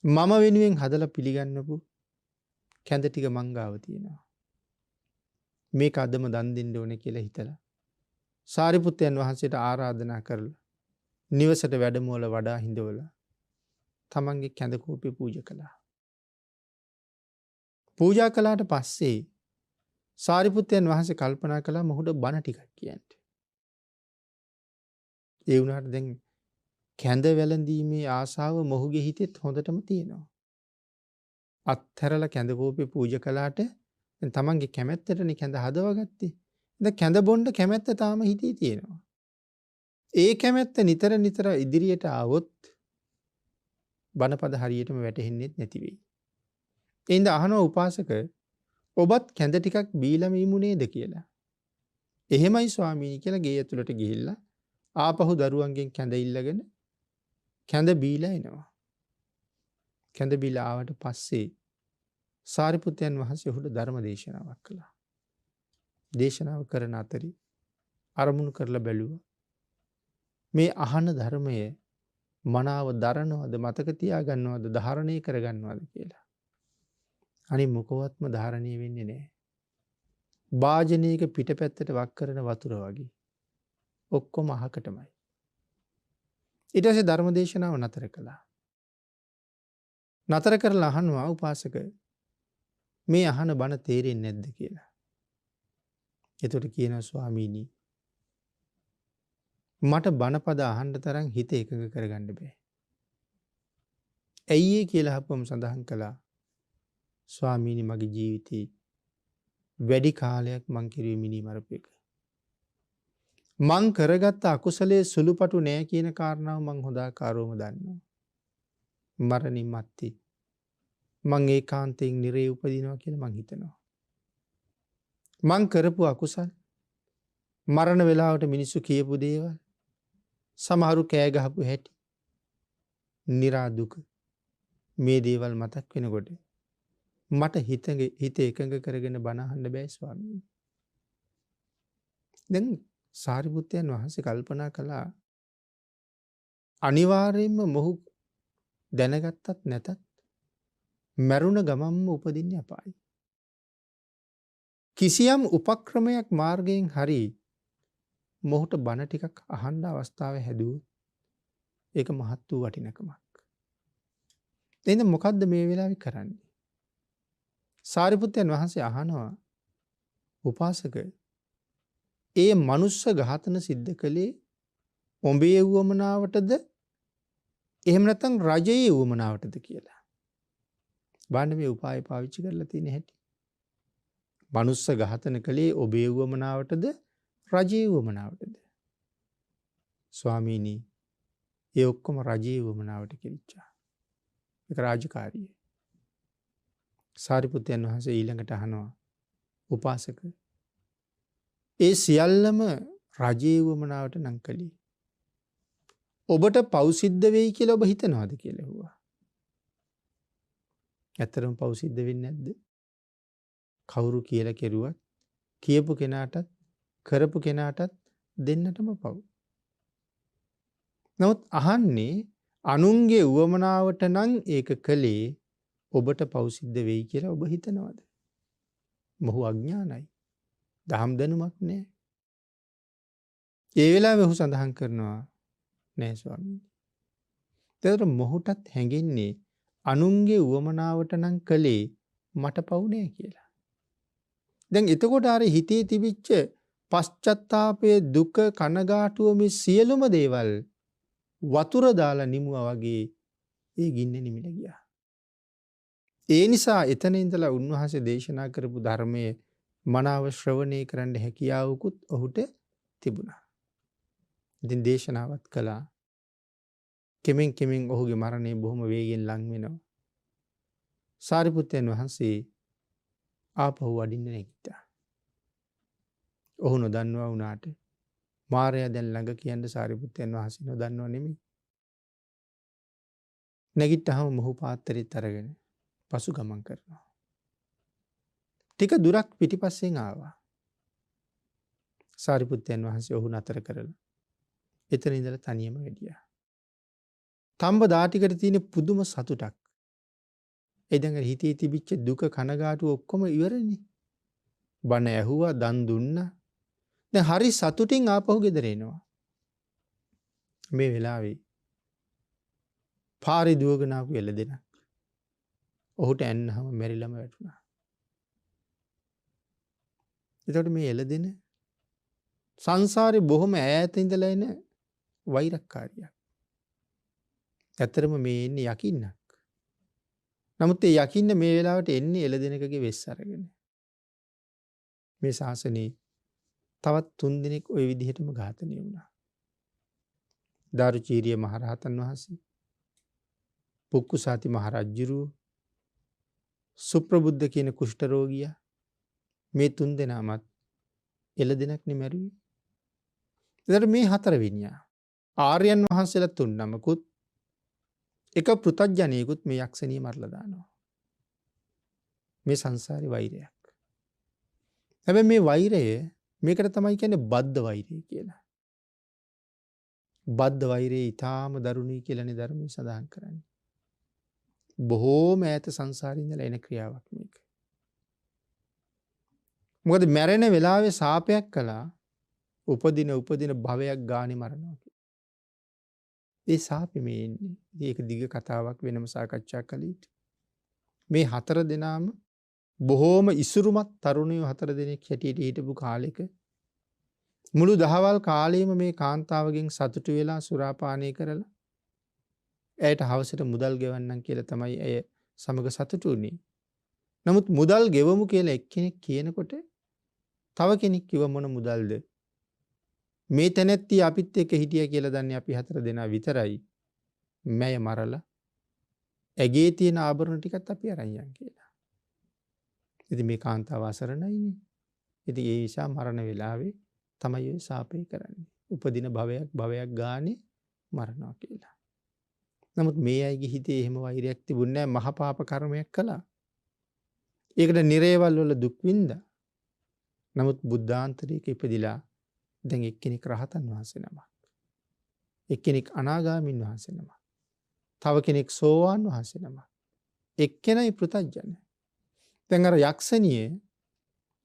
මම වෙනුවෙන් හදලා පිළිගන්නපු කැඳ ටික මංගාව තියෙනවා. මේක අදම දන් දෙන්න ඕනේ කියලා හිතලා සාරිපුත්තයන් වහන්සේට ආරාධනා කරලා නිවසට වැඩමවල වඩා හිඳවලා තමන්ගේ කැඳ කෝපය පූජා කළා. පූජා කළාට පස්සේ සාරිපුත්තයන් වහන්සේ කල්පනා කළා මොහුට බණ ටිකක් කියන්න. ඒ වුණාට දැන් කැඳ වැළඳීමේ ආසාව මොහුගේ හිතෙත් හොඳටම තියෙනවා. අත්හැරලා කැඳ කෝපය පූජා කළාට දැන් තමන්ගේ කැමැත්තටනේ කැඳ හදවගත්තේ. දැන් කැඳ බොන්න කැමැත්ත තාම හිතේ තියෙනවා. ඒ කැමැත්ත නිතර නිතර ඉදිරියට ආවොත් බණපද හරියටම වැටහෙන්නේ නැති වෙයි. එයින්ද අහනවා උපාසක ඔබත් කැඳ ටිකක් බීලම ඉමු නේද කියලා. එහෙමයි ස්වාමීනි කියලා ගේ ඇතුළට ගිහිල්ලා ආපහු දරුවන්ගෙන් කැඳ ඉල්ලගෙන කැඳ බීලා එනවා. කැඳ බීලා ආවට පස්සේ සාරිපුත්තයන් වහන්සේ ඔහුට ධර්ම දේශනාවක් කළා. දේශනාව කරන අතරේ අරමුණු කරලා බැලුවා. මේ අහන ධර්මය මනාව දරනවද මතක තියාගන්නවද ධාරණය කරගන්නවද කියලා. අනිත් මොකවත්ම ධාරණය වෙන්නේ නැහැ. වාජනයක පිටපැත්තට වක් කරන වතුර වගේ. ඔක්කොම අහකටමයි. ඊට පස්සේ ධර්ම දේශනාව නතර කළා. නතර කරලා අහනවා උපාසක මේ අහන බණ තේරෙන්නේ නැද්ද කියලා. එතකොට කියනවා ස්වාමීනි මට බණපද අහන්න තරම් හිත එකඟ කරගන්න බෑ. ඇයි ඒ කියලා අපම සඳහන් කළා. ස්වාමීනි මගේ ජීවිතේ වැඩි කාලයක් මං කිරුවේ මිනි මරපු එක. මං කරගත්ත අකුසලයේ සුළුපටු නෑ කියන කාරණාව මං හොඳාකාරවම දන්නවා. මරණින් මත්තේ මං ඒකාන්තයෙන් නිරේ උපදිනවා කියලා මං හිතනවා. මං කරපු අකුසල් මරණ වෙලාවට මිනිස්සු කියපු දේවල් සමහරු කෑ ගහපු හැටි නිරා දුක මේ දේවල් මතක් වෙනකොට මට හිත එකඟ කරගෙන බණ අහන්න බෑ ස්වාමීනි. දැන් සාරිපුත්තයන් වහන්සේ කල්පනා කළා අනිවාර්යයෙන්ම මොහු දැනගත්තත් නැතත් මරුණ ගමම්ම උපදින්නේ අපායි. කිසියම් උපක්‍රමයක් මාර්ගයෙන් හරි මොහුට බණ ටිකක් අහන්න අවස්ථාව හැදුවොත් ඒක මහත් වූ වටිනකමක්. එහෙනම් මොකද්ද මේ වෙලාවේ කරන්නේ? සාරිපුත්තයන් වහන්සේ අහනවා උපාසක ඒ මනුස්ස ඝාතන සිද්ධ කළේ ඔබේ වුවමනාවටද එහෙම නැත්නම් රජයේ වුවමනාවටද කියලා. බලන්න මේ උපාය පාවිච්චි කරලා තියෙන හැටි. මනුස්ස ඝාතන කළේ ඔබේ වුවමනාවටද රජයේ වුවමනාවටද? ස්වාමීනි ඒ ඔක්කොම රජයේ වුවමනාවට කෙරිච්චා. ඒක රාජකාරිය. සාරිපුත්තයන් වහන්සේ ඊළඟට අහනවා උපාසක ඒ සියල්ලම රජයේ වුවමනාවට නම් කළේ ඔබට පව් සිද්ධ වෙයි කියලා ඔබ හිතනවාද කියලා ඇහුවා. ඇත්තටම පව් සිද්ධ වෙන්නේ නැද්ද? කවුරු කියලා කෙරුවත් කියපු කෙනාටත් කරපු කෙනාටත් දෙන්නටම පව්. නමුත් අහන්නේ අනුන්ගේ උවමනාවට නම් ඒක කළේ ඔබට පව් සිද්ධ වෙයි කියලා ඔබ හිතනවාද? මොහු අඥානයි. දහම් දැනුමක් නැහැ. ඒ වෙලාවේ ඔහු සඳහන් කරනවා නෑ ස්වාමීනි. ඒතර මොහුටත් හැඟෙන්නේ අනුන්ගේ උවමනාවට නම් කළේ මට පව් නෑ කියලා. දැන් එතකොට අර හිතේ තිබිච්ච පශ්චත්තාපයේ දුක කනගාටුව මේ සියලුම දේවල් වතුර දාලා නිමුවා වගේ ඒ ගින්න නිමිලා ගියා. ඒ නිසා එතන ඉඳලා උන්වහන්සේ දේශනා කරපු ධර්මයේ මනාව ශ්‍රවණය කරන්න හැකියාවකුත් ඔහුට තිබුණා. ඉතින් දේශනාවත් කළා. කෙමෙන් කෙමෙන් ඔහුගේ මරණය බොහොම වේගෙන් ලං වෙනවා. සාරිපුත්තයන් වහන්සේ ආපහු වඩින්න නැගිට්ටා. ඔහු නොදන්නවා වුණාට මාරයා දැන් ළඟ කියන්න සාරිපුත්තයන් වහන්සේ නොදන්නව නෙමෙයි. නැගිට්ටාම මොහු පාත්තරෙත් අරගෙන පසු ගමන් කරනවා. ටික දුරක් පිටිපස්සෙන් ආවා. සාරිපුත්තයන් වහන්සේ ඔහු නතර කරලා එතන ඉඳලා තනියම වැඩියා. තඹ දාටිකට තියෙන පුදුම සතුටක්. ඒ දැන් හිතේ තිබිච්ච දුක කනගාටුව ඔක්කොම ඉවරනේ. බණ ඇහුවා, දන් දුන්නා. දැන් හරි සතුටින් ආපහු ගෙදර එනවා. මේ වෙලාවේ පාරේ දුවගෙන ආපු එළදෙනක් ඔහුට ඇන්නහම මැරිලම වැටුණා. එතකොට මේ එළදෙන සංසාරේ බොහොම ඈත ඉඳලා එන වෛරක්කාරියක්. ඇත්තරම මේ එන්නේ යකින්නක්. නමුත් ඒ යකින්න මේ වෙලාවට එන්නේ එළදෙනකගේ වෙස් අරගෙන. මේ ශාසනයේ තවත් 3 දිනක් ওই විදිහටම ඝාතනය වුණා. දාරුචීරිය මහරහතන් වහන්සේ, පුක්කුසාති මහරජුරුව, සුප්‍රබුද්ධ කියන කුෂ්ඨ රෝගියා මේ 3 දෙනාමත් එළදෙනක් නෙමෙරුවේ. එතකොට මේ 4 වෙනියා ආර්යයන් වහන්සේලා 3 නමකුත් එක පෘතග්ජනයෙකුත් මේ යක්ෂණිය මරලා දානවා. මේ සංසාරේ වෛරයක්. හැබැයි මේ වෛරය මේකට තමයි කියන්නේ බද්ධ වෛරය කියලා. බද්ධ වෛරය ඊටාම දරුණුයි කියලානේ ධර්මයේ සඳහන් කරන්නේ. බොහෝම ඈත සංසාරේ ඉඳලා එන ක්‍රියාවක් මේක. මොකද මැරෙන වෙලාවේ සාපයක් කළා උපදින භවයක් ගානේ මරනවා. ඒ සාපෙ මේ එන්නේ. ඒක දිග කතාවක් වෙනම සාකච්ඡා කළේ. මේ 4 දෙනාම බොහෝම ඉසුරුමත් තරුණයෝ 4 දෙනෙක් හැටියට හිටපු කාලෙක මුළු දහවල් කාලෙම මේ කාන්තාවගෙන් සතුටු වෙලා සුරාපානය කරලා ඇයට හවසට මුදල් ගෙවන්නම් කියලා තමයි ඇය සමග සතුටු වුණේ. නමුත් මුදල් ගෙවමු කියලා එක්කෙනෙක් කියනකොට තව කෙනෙක් කිව්ව මොන මුදල්ද? මේ තැනැත්තිය අපිත් එක්ක හිටියා කියලා දන්නේ අපි 4 දෙනා විතරයි. මැය මරලා ඇගේ තියෙන ආභරණ ටිකත් අපි අරන් යන් කියලා. ඉතින් මේ කාන්තාව අසරණයිනේ. ඉතින් ඒ නිසා මරණ වෙලාවේ තමයි ඔය සාපේ කරන්නේ. උපදින භවයක් ගානේ මරනවා කියලා. නමුත් මේ අයගේ හිතේ එහෙම වෛරයක් තිබුණේ නැහැ. මහා පාප කර්මයක් කළා. ඒකට නිරේවල් වල දුක් විඳා. නමුත් බුද්ධාන්තරයක ඉපදිලා දැන් එක්කෙනෙක් රහතන් වහන්සේ නමක්. එක්කෙනෙක් අනාගාමීන් වහන්සේ නමක්. තව කෙනෙක් සෝවාන් වහන්සේ නමක්. එක්කෙනයි පෘතග්ජන. දැන් අර යක්ෂණිය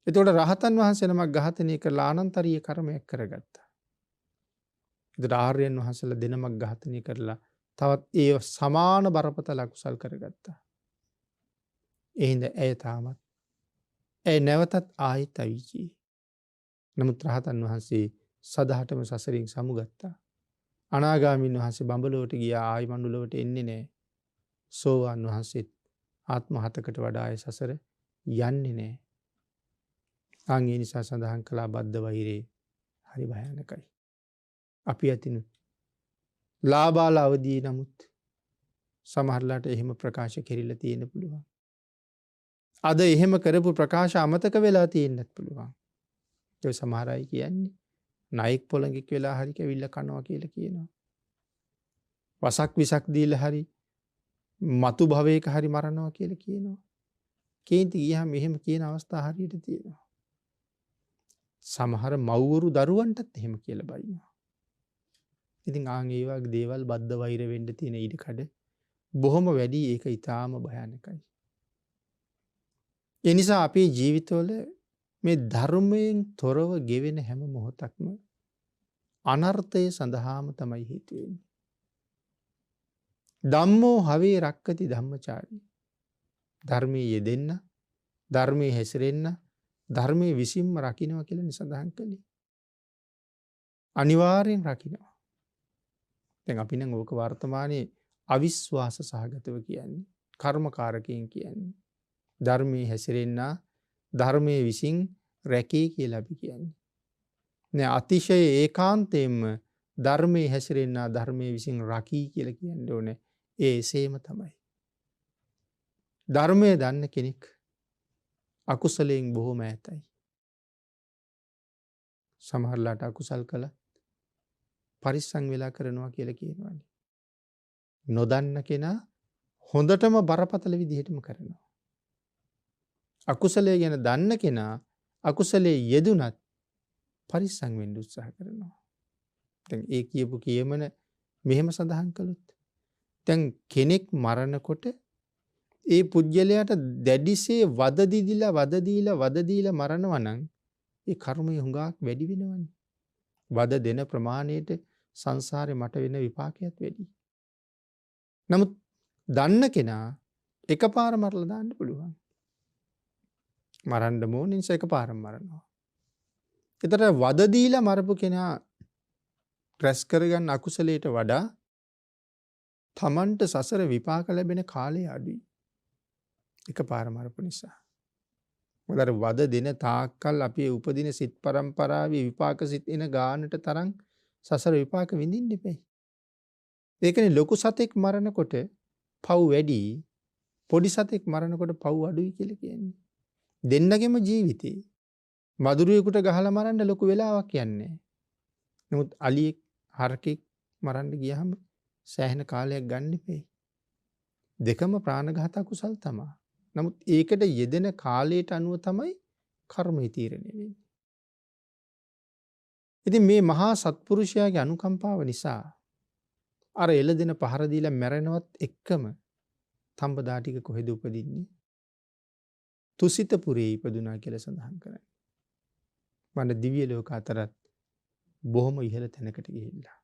එතකොට රහතන් වහන්සේ නමක් ඝාතනය කරලා ආනන්තරීය කර්මයක් කරගත්තා. එතකොට ආර්යයන් වහන්සේලා දෙනමක් ඝාතනය කරලා තවත් ඒ සමාන බරපතල අකුසල් කරගත්තා. ඒ හින්දා ඇය තාමත් ඇය නැවතත් ආයෙත් අවීචී. නමුත් රහතන් වහන්සේ සදහටම සසරින් සමුගත්තා. අනාගාමීන් වහන්සේ බඹලොවට ගියා, ආයි මනුලොවට එන්නේ නැහැ. සෝවාන් වහන්සේත් ආත්ම 7කට වඩා ආය සසර යන්නේ නැහැ. ආන් ඒ නිසා සඳහන් කළා බද්ධ වෛරේ හරි භයානකයි. අපි අතින් ලාබාල අවදී නමුත් සමහරලාට එහෙම ප්‍රකාශ කෙරිලා තියෙන්න පුළුවන්. අද එහෙම කරපු ප්‍රකාශ අමතක වෙලා තියෙන්නත් පුළුවන්. ඒ සමහර අය කියන්නේ නායික් පොළඟෙක් වෙලා හරි කැවිල්ල කනවා කියලා කියනවා. වසක් විසක් දීලා හරි මතු භවයක හරි මරනවා කියලා කියනවා. කේන්ති ගියාම එහෙම කියන අවස්ථා හරියට තියෙනවා. සමහර මව්වරු දරුවන්ටත් එහෙම කියලා බයිනවා. ඉතින් ආන් ඒ වගේ දේවල් බද්ධ වෛර වෙන්න තියෙන ඉඩකඩ බොහොම වැඩි. ඒක ඊටාම භයානකයි. ඒ නිසා අපේ ජීවිතවල මේ ධර්මයෙන් තොරව ගෙවෙන හැම මොහොතක්ම අනර්ථය සඳහාම තමයි හේතු වෙන්නේ. ධම්මෝ හවේ රක්කති ධම්මචාරී. ධර්මයේ යෙදෙන්න, ධර්මයේ හැසිරෙන්න, ධර්මයේ විසින්ම රකින්නවා කියලා සඳහන් කළේ. අනිවාර්යෙන් රකින්නවා. දැන් අපි නම් ඕක වර්තමානයේ අවිශ්වාස සහගතව කියන්නේ, කර්මකාරකයෙන් කියන්නේ. ධර්මයේ හැසිරෙන්න, ධර්මයේ විසින් රැකේ කියලා අපි කියන්නේ. නෑ අතිශය ඒකාන්තයෙන්ම ධර්මයේ හැසිරෙන්න, ධර්මයේ විසින් රකී කියලා කියන්න ඕනේ. ඒ එසේම තමයි. ධර්මයේ දන්න කෙනෙක් අකුසලයෙන් බොහොම ඈතයි. සමහරලාට අකුසල් කළා පරිස්සම් වෙලා කරනවා කියලා කියනවානේ. නොදන්න කෙනා හොඳටම බරපතල විදිහටම කරනවා. අකුසලයේ ගැන දන්න කෙනා අකුසලයේ යෙදුනත් පරිස්සම් වෙන්න උත්සාහ කරනවා. දැන් ඒ කියපු කියමන මෙහෙම සඳහන් කළොත් දැන් කෙනෙක් මරනකොට ඒ පුජ්‍යලයට දැඩිසේ වද දීලා මරනවා නම් ඒ කර්මය හුඟක් වැඩි වෙනවනේ. වද දෙන ප්‍රමාණයට සංසාරේ මට වෙන විපාකයක් වැඩි. නමුත් දන්න කෙනා එකපාර මරලා දාන්න පුළුවන්. මරන්න ඕන නිසා එකපාරම මරනවා. ඒතර වද දීලා මරපු කෙනා රැස් කරගන්න අකුසලයට වඩා තමන්ට සසර විපාක ලැබෙන කාලය අඩුයි. එකපාර මරපු නිසා. මොකද වද දෙන තාක්කල් අපි උපදින සිත් පරම්පරාවේ විපාක සිත් එන ගානට තරම් සසර විපාක විඳින්න එපේ. ඒකනේ ලොකු සතෙක් මරනකොට පව් වැඩි, පොඩි සතෙක් මරනකොට පව් අඩුයි කියලා කියන්නේ. දෙන්නගෙම ජීවිතේ මදුරුවෙකුට ගහලා මරන්න ලොකු වෙලාවක් යන්නේ. නමුත් අලියෙක් හරකෙක් මරන්න ගියහම සෑහෙන කාලයක් ගන්න එපේ. දෙකම ප්‍රාණඝාත කුසල් තමයි. නමුත් ඒකට යෙදෙන කාලයට අනුව තමයි කර්මය තීරණය වෙන්නේ. ඉතින් මේ මහා සත්පුරුෂයාගේ අනුකම්පාව නිසා අර එළදෙන පහර දීලා මැරෙනවත් එක්කම තඹදා ටික කොහෙද උපදින්නේ? තුසිතපුරේ ඉපදුනා කියලා සඳහන් කරන්නේ. මන දිව්‍ය ලෝක අතරත් බොහොම ඉහළ තැනකට ගිහිල්ලා.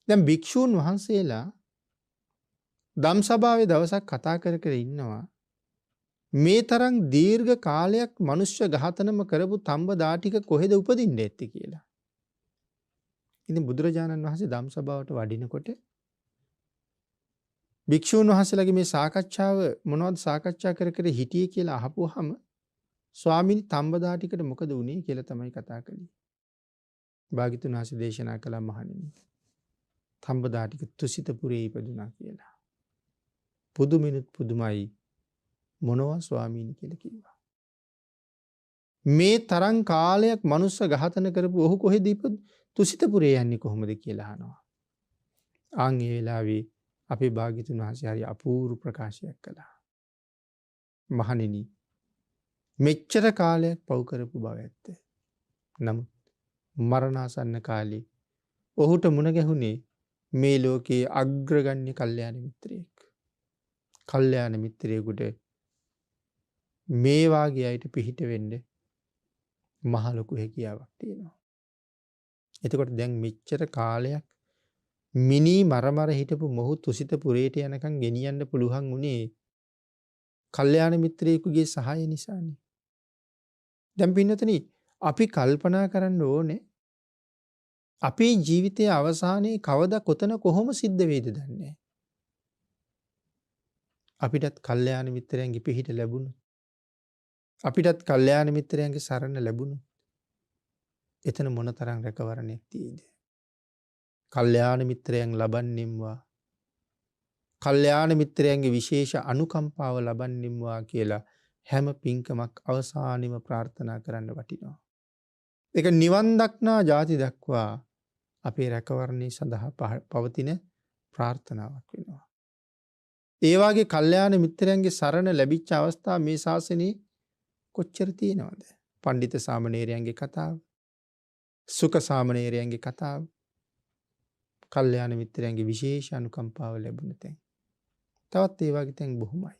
දැන් භික්ෂූන් වහන්සේලා ධම්සභාවේ දවසක් කතා කර කර ඉන්නවා. මේ තරම් දීර්ඝ කාලයක් මනුෂ්‍ය ඝාතනම කරපු තඹදා ටික කොහෙද උපදින්නේ ඇත්තේ කියලා. ඉතින් බුදුරජාණන් වහන්සේ ධම්සභාවට වඩිනකොට භික්ෂූන් වහන්සේලාගේ මේ සාකච්ඡාව මොනවද සාකච්ඡා කර කර හිටියේ කියලා අහපුවාම ස්වාමීනි තඹදා ටිකට මොකද වුනේ කියලා තමයි කතා කළේ. භාග්‍යතුන් වහන්සේ දේශනා කළා මහණෙනි. තඹදා ටික තුසිතපුරේ ඉපදුනා කියලා. පුදුමිනුත් පුදුමයි මොනවා ස්වාමීනි කියලා කිව්වා. මේ තරම් කාලයක් මනුස්ස ඝාතන කරපු ඔහු කොහෙද තුසිතපුරේ යන්නේ කොහොමද කියලා අහනවා. ආන් ඒ වෙලාවේ අපේ භාග්‍යතුන් වහන්සේ හරි අපූර්ව ප්‍රකාශයක් කළා. මහණෙනි මෙච්චර කාලයක් පව් කරපු බව ඇත්ත. නමුත් මරණාසන්න කාලේ ඔහුට මුණ ගැහුනේ මේ ලෝකයේ අග්‍රගණ්‍ය කල්යාණ මිත්‍රයෙක්. කල්යාණ මිත්‍රයෙකුට මේ වාගේ අයට පිහිට වෙන්න මහ ලොකු හැකියාවක් තියෙනවා. එතකොට දැන් මෙච්චර කාලයක් මිනි මරමර හිටපු මොහු තුසිත පුරේට යනකම් ගෙනියන්න පුළුවන් උනේ කල්යාණ මිත්‍රයෙකුගේ සහාය නිසානේ. දැන් පින්නතනි අපි කල්පනා කරන්න ඕනේ අපේ ජීවිතයේ අවසානයේ කවදා කොතන කොහොම සිද්ධ වෙයිද දන්නේ නැහැ. අපිටත් කල්යාණ මිත්‍රයන්ගේ පිහිට ලැබුණොත් අපිටත් කල්යාණ මිත්‍රයන්ගේ සරණ ලැබුණොත් එතන මොනතරම් රැකවරණයක් තියෙයිද? කල්යාණ මිත්‍රයන් ලබන්නෙම්වා කල්යාණ මිත්‍රයන්ගේ විශේෂ අනුකම්පාව ලබන්නෙම්වා කියලා හැම පින්කමක් අවසානෙම ප්‍රාර්ථනා කරන්න වටිනවා. ඒක නිවන් දක්නා ජාති දක්වා අපේ රැකවරණය සඳහා පවතින ප්‍රාර්ථනාවක් වෙනවා. ඒ වාගේ කල්යාණ මිත්‍රයන්ගේ සරණ ලැබිච්ච අවස්ථා මේ ශාසනයේ කොච්චර තියෙනවද? පණ්ඩිත සාමණේරයන්ගේ කතාව, සුඛ සාමණේරයන්ගේ කතාව, කල්යාණ මිත්‍රයන්ගේ විශේෂ අනුකම්පාව ලැබුණ තැන්. තවත් ඒ වගේ තැන් බොහොමයි.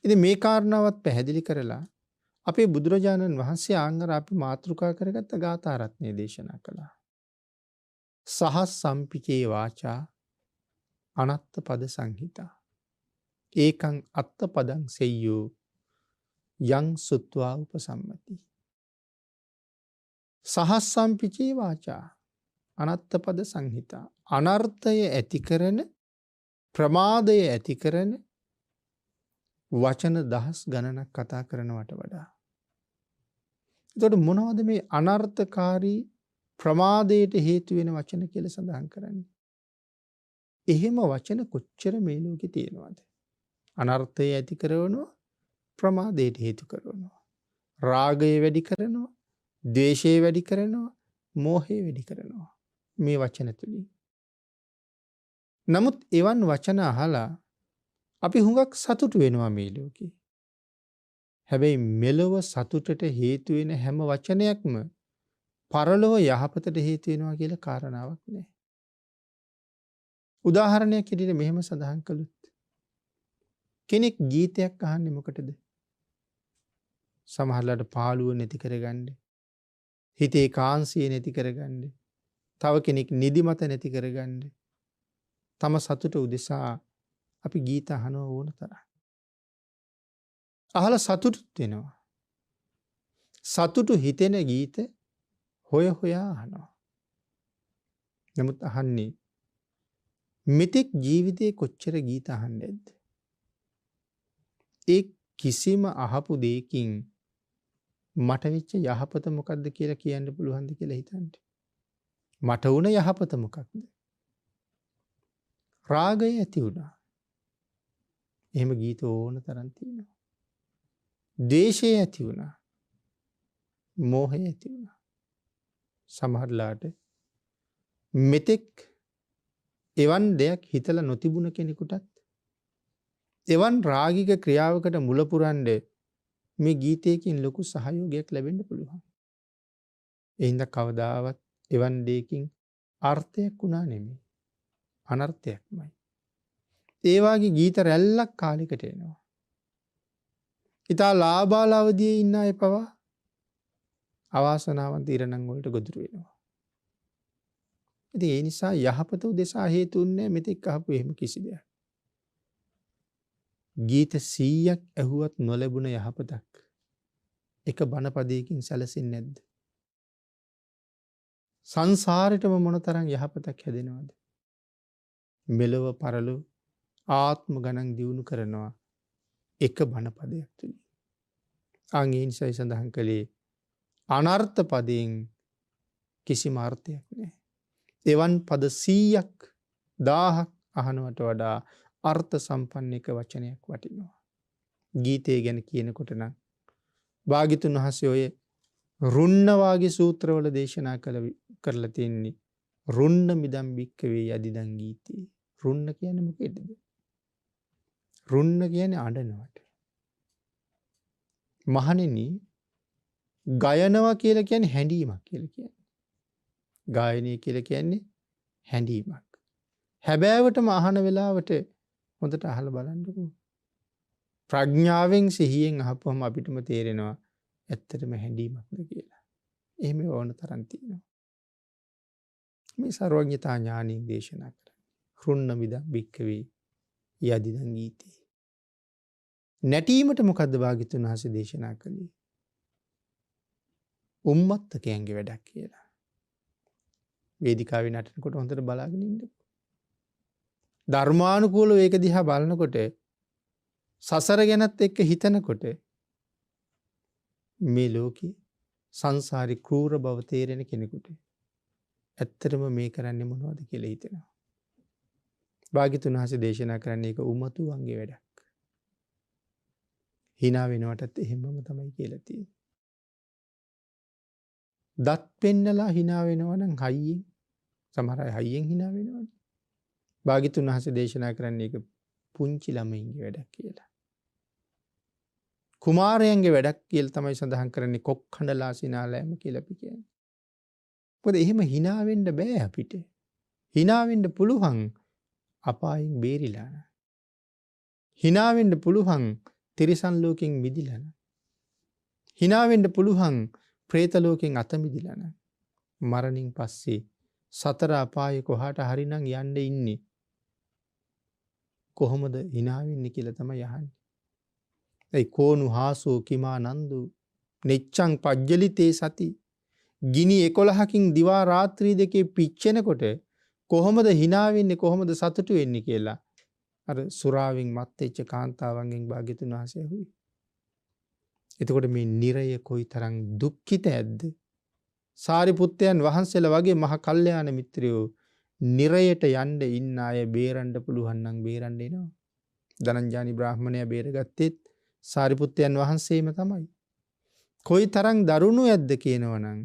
ඉතින් මේ කාරණාවත් පැහැදිලි කරලා අපේ බුදුරජාණන් වහන්සේ ආංගර අපි මාතෘකා කරගත්ත ගාථා රත්නය දේශනා කළා. සහස් සම්පිචේ වාචා අනත්ත පද සංහිතා. ඒකං අත්ත පදං සෙය්‍යෝ යං සුත්වා උපසම්මති. සහස් සම්පිචේ වාචා අනත්ත පද සංහිතා. අනර්ථය ඇති කරන ප්‍රමාදය ඇති කරන වචන දහස් ගණනක් කතා කරනවට වඩා. එතකොට මොනවද මේ අනර්ථකාරී ප්‍රමාදයට හේතු වෙන වචන කියලා සඳහන් කරන්නේ? එහෙම වචන කොච්චර මේ ලෝකේ තියෙනවද? අනර්ථය ඇති කරනවා, ප්‍රමාදයට හේතු කරනවා. රාගය වැඩි කරනවා, ද්වේෂය වැඩි කරනවා, මෝහය වැඩි කරනවා. මේ වචන තුලින්. නමුත් එවන් වචන අහලා අපි හුඟක් සතුටු වෙනවා මේ ලෝකේ. හැබැයි මෙලොව සතුටට හේතු වෙන හැම වචනයක්ම පරලොව යහපතට හේතු වෙනවා කියලා කාරණාවක් නැහැ. උදාහරණයක් විදිහට මෙහෙම සඳහන් කළොත් කෙනෙක් ගීතයක් අහන්නේ මොකටද? සමහරලාට පාළුව නැති කරගන්න, හිතේ කාන්සිය නැති කරගන්න, තව කෙනෙක් නිදිමත නැති කරගන්න, තම සතුට උදෙසා අපි ගීත අහනවා ඕන තරම්. අහලා සතුටුත් වෙනවා. සතුටු හිතෙන ගීත හොය හොයා අහනවා. නමුත් අහන්නේ මෙතෙක් ජීවිතේ කොච්චර ගීත අහන්නේද? ඒ කිසිම අහපු දෙයකින් මට වෙච්ච යහපත මොකක්ද කියලා කියන්න පුළුවන්ද කියලා හිතන්න. මට වුණ යහපත මොකක්ද? රාගය ඇති වුණා. එහෙම ගීත ඕන තරම් තියෙනවා. ද්වේෂය ඇති වුණා. මෝහය ඇති වුණා. සමහරලාට මෙතෙක් එවන් දෙයක් හිතලා නොතිබුණ කෙනෙකුටත් එවන් රාගික ක්‍රියාවකට මුල පුරන්න මේ ගීතයකින් ලොකු සහයෝගයක් ලැබෙන්න පුළුවන්. ඒ හින්දා කවදාවත් එවන් දෙයකින් අර්ථයක් වුණා නෙමෙයි. අනර්ථයක්මයි. ඒ වාගේ ගීත රැල්ලක් කාලයකට එනවා. ඉතා ලාභාලාවදියේ ඉන්න අය පවා අවාසනාවන්ත ඉරණම් වලට ගොදුරු වෙනවා. ඉතින් ඒ නිසා යහපත උදෙසා හේතුන්නේ මෙතෙක් අහපු එහෙම කිසි දෙයක්. ගීත 100ක් ඇහුවත් නොලැබුණ යහපතක් එක බණපදයකින් සැලසෙන්නේ නැද්ද? සංසාරෙටම මොනතරම් යහපතක් හැදෙනවද? මෙලොව පරලොව ආත්ම ගණන් දියුණු කරනවා එක බණපදයක් තුලින්. ඒ නිසායි සඳහන් කළේ අනර්ථ පදයෙන් කිසිම අර්ථයක් නැහැ. එවන් පද 100ක් 1000ක් අහනවට වඩා අර්ථ සම්පන්න එක වචනයක් වටිනවා. ගීතය ගැන කියනකොට නම් භාග්‍යතුන් වහන්සේ ඔය රුන්න වාගේ සූත්‍රවල දේශනා කරලා තින්නේ රුන්න මිදම් බික්කවේ යදිදන් ගීතේ. රුන්න කියන්නේ මොකේද? රුන්න කියන්නේ අඬනවට. මහණෙනි ගයනවා කියලා කියන්නේ හැඬීමක් කියලා කියන්නේ. ගායනය කියලා කියන්නේ හැඬීමක්. හැබෑවටම අහන වෙලාවට හොඳට අහලා බලන්නකෝ. ප්‍රඥාවෙන් සිහියෙන් අහපුවම අපිටම තේරෙනවා ඇත්තටම හැඬීමක්ද කියලා. එහෙම ඕන තරම් තියෙනවා. මේ සර්වඥතා ඥානින් දේශනා කරන්නේ. හෘන්න මිදං භික්ඛවේ යදිදං ගීතේ. නැටීමට මොකද්ද භාග්‍යවතුන් වහන්සේ දේශනා කළේ? උම්මත්තකයන්ගේ වැඩක් කියලා. වේදිකාවේ නටනකොට හොඳට බලාගෙන ඉන්න. ධර්මානුකූලව ඒක දිහා බලනකොට සසර ගැනත් එක්ක හිතනකොට මේ ලෝකේ සංසාරි ක්‍රූර බව තේරෙන කෙනෙකුට ඇත්තටම මේ කරන්නේ මොනවද කියලා හිතෙනවා. භාග්‍යවතුන් වහන්සේ දේශනා කරන්නේ ඒක උමතුවන්ගේ වැඩක්. hina වෙනවටත් එහෙමම තමයි කියලා තියෙන්නේ. දත් පෙන්නලා hina වෙනවා නම් හයියෙන් සමහර අය හයියෙන් hina වෙනවනේ. භාග්‍යවතුන් වහන්සේ දේශනා කරන්නේ ඒක පුංචි ළමයින්ගේ වැඩක් කියලා. කුමාරයන්ගේ වැඩක් කියලා තමයි සඳහන් කරන්නේ කොක්කඬලා සිනාලෑම කියලා අපි කියන්නේ. මොකද එහෙම hina වෙන්න බෑ අපිට. hina වෙන්න පුළුවන් අපායෙන් බේරිලා නම්. hina වෙන්න පුළුවන් තිරිසන් ලෝකෙන් මිදිලා නම්. hina වෙන්න පුළුවන් പ്രേත ලෝකෙන් අත මිදිලා නම්. මරණින් පස්සේ සතර අපායේ කොහාට හරිනම් යන්න ඉන්නේ. කොහොමද hina වෙන්නේ කියලා තමයි අහන්නේ. ඒ කෝණු හාසෝ කිමා නන්දු නෙච්ඡං පජ්ජලිතේ සති ගිනි 11කින් දිවා රාත්‍රී දෙකේ පිච්චෙනකොට කොහොමද hina වෙන්නේ කොහොමද සතුටු වෙන්නේ කියලා අර සුරාවෙන් මත් වෙච්ච කාන්තාවන්ගෙන් භාග්‍යතුන් වහන්සේ අහුවේ. එතකොට මේ නිරය කොයිතරම් දුක්ඛිත ඇද්ද? සාරිපුත්තයන් වහන්සේලා වගේ මහ කල්යාණ මිත්‍රයෝ නිරයට යන්න ඉන්න අය බේරන්න පුළුවන් නම් බේරන්න එනවා. ධනංජානි බ්‍රාහ්මණයා බේරගත්තෙත් සාරිපුත්තයන් වහන්සේම තමයි. කොයිතරම් දරුණු ඇද්ද කියනවනම්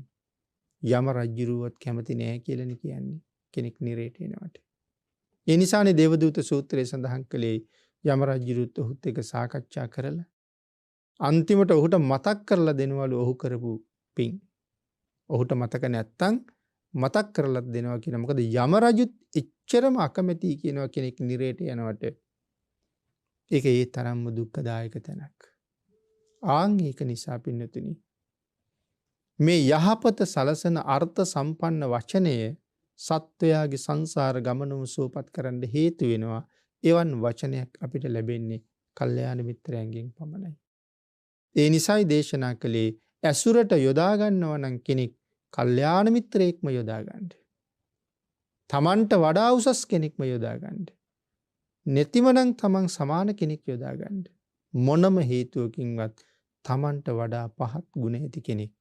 යම රජුරුවත් කැමති නෑ කියලානේ කියන්නේ කෙනෙක් නිරයට එනවට. ඒ නිසානේ දේවදූත සූත්‍රයේ සඳහන් කළේ යම රජුරුත් ඔහුත් එක්ක සාකච්ඡා කරලා අන්තිමට ඔහුට මතක් කරලා දෙනවලු ඔහු කරපු පින්. ඔහුට මතක නැත්තම් මතක් කරලා දෙනවා කියන. මොකද යම රජුත් එච්චරම අකමැති කියනවා කෙනෙක් නිරයට යනවට. ඒක ඒ තරම්ම දුක්ඛදායක තැනක්. ආන් ඒක නිසා පින්නතුනි මේ යහපත සලසන අර්ථ සම්පන්න වචනය සත්වයාගේ සංසාර ගමනම සුවපත් කරන්න හේතු වෙනවා. එවන් වචනයක් අපිට ලැබෙන්නේ කල්යාණ මිත්‍රයන්ගෙන් පමණයි. ඒ නිසායි දේශනා කළේ ඇසුරට යොදා ගන්නව නම් කෙනෙක් කල්යාණ මිත්‍රයෙක්ම යොදා ගන්න. තමන්ට වඩා උසස් කෙනෙක්ම යොදා ගන්න. නැතිමනම් තමන් සමාන කෙනෙක් යොදා ගන්න. මොනම හේතුවකින්වත් තමන්ට වඩා පහත් ගුණ ඇති කෙනෙක්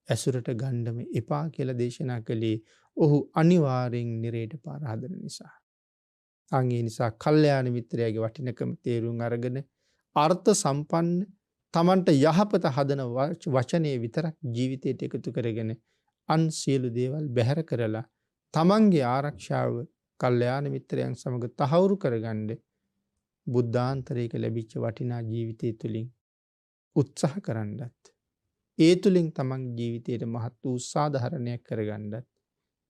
ඇසුරට ගන්නම එපා කියලා දේශනා කළේ ඔහු අනිවාර්යෙන් නිරේට පාර හදන නිසා. අන් ඒ නිසා කල්යාණ මිත්‍රයාගේ වටිනකම තේරුම් අරගෙන අර්ථ සම්පන්න තමන්ට යහපත හදන වචනේ විතරක් ජීවිතයට එකතු කරගෙන අන් සියලු දේවල් බැහැර කරලා තමන්ගේ ආරක්ෂාව කල්යාණ මිත්‍රයන් සමග තහවුරු කරගන්න බුද්ධාන්තරයක ලැබිච්ච වටිනා ජීවිතය තුළින් උත්සාහ කරන්නත් ඒ තුළින් තමන් ජීවිතයට මහත් වූ සාධාරණයක් කරගන්නත්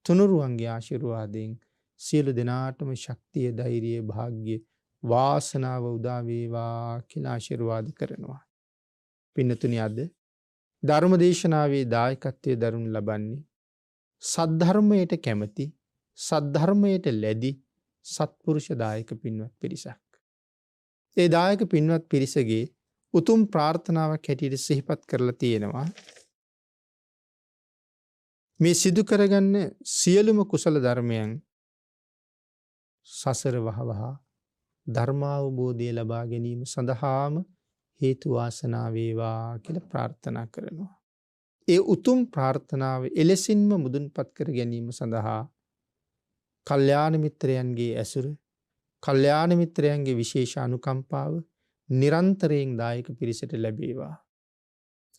තුනුරුවන්ගේ ආශිර්වාදයෙන් සියලු දෙනාටම ශක්තිය ධෛර්යය භාග්‍ය වාසනාව උදා වේවා කියලා ආශිර්වාද කරනවා. පින්නතුනි අද ධර්ම දේශනාවේ දායකත්වයේ දරුණු ලබන්නේ සද්ධර්මයට කැමති සද්ධර්මයට ලැබි සත්පුරුෂ දායක පින්වත් පිරිසක්. ඒ දායක පින්වත් පිරිසගේ උතුම් ප්‍රාර්ථනාවක් හැටියට සිහිපත් කරලා තියෙනවා. මේ සිදු කරගන්න සියලුම කුසල ධර්මයන් සසර වහවහ ධර්මාවබෝධය ලබා ගැනීම සඳහාම හේතු වාසනා වේවා කියලා ප්‍රාර්ථනා කරනවා. ඒ උතුම් ප්‍රාර්ථනාව එලෙසින්ම මුදුන්පත් කර ගැනීම සඳහා කල්යාණ මිත්‍රයන්ගේ ඇසුර, කල්යාණ මිත්‍රයන්ගේ විශේෂ අනුකම්පාව නිරන්තරයෙන් දායක පිරිසට ලැබේවා.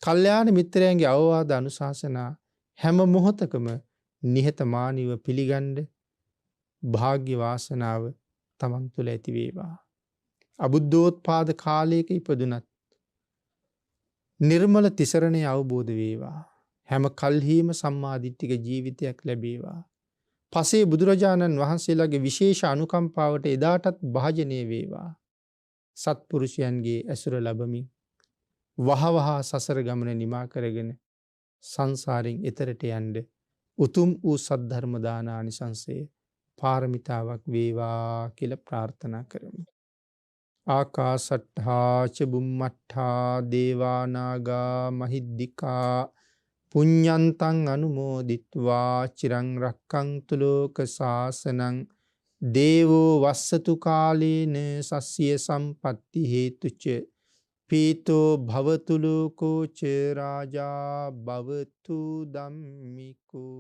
කල්යාණ මිත්‍රයන්ගේ අවවාද අනුශාසනා හැම මොහොතකම නිහතමානීව පිළිගන්න භාග්‍ය වාසනාව තමන් තුළ ඇති වේවා. අබුද්ධෝත්පාද කාලයක ඉපදුනත් නිර්මල තිසරණය අවබෝධ වේවා. හැම කල්හිම සම්මාදිට්ඨික ජීවිතයක් ලැබේවා. පසේ බුදුරජාණන් වහන්සේලාගේ විශේෂ අනුකම්පාවට එදාටත් භාජනය වේවා. සත්පුරුෂයන්ගේ ඇසුර ලබමින් වහවහා සසර ගමන නිමා කරගෙන සංසාරයෙන් එතරට යන්න උතුම් වූ සද්ධර්ම දානානිසංසය පාරමිතාවක් වේවා කියලා ප්‍රාර්ථනා කරමු. ආකාසට්ඨා ච බුම්මට්ඨා දේවා නාග මහිද්దికා පුඤ්ඤන්තං අනුමෝදිත්වා චිරං රක්ඛන්තු ලෝක සාසනං දේවෝ වස්සතු කාලේන සස්්‍ය සම්පatti හේතුච පීතෝ භවතු ලෝකෝ ච රාජා භවතු ධම්මිකෝ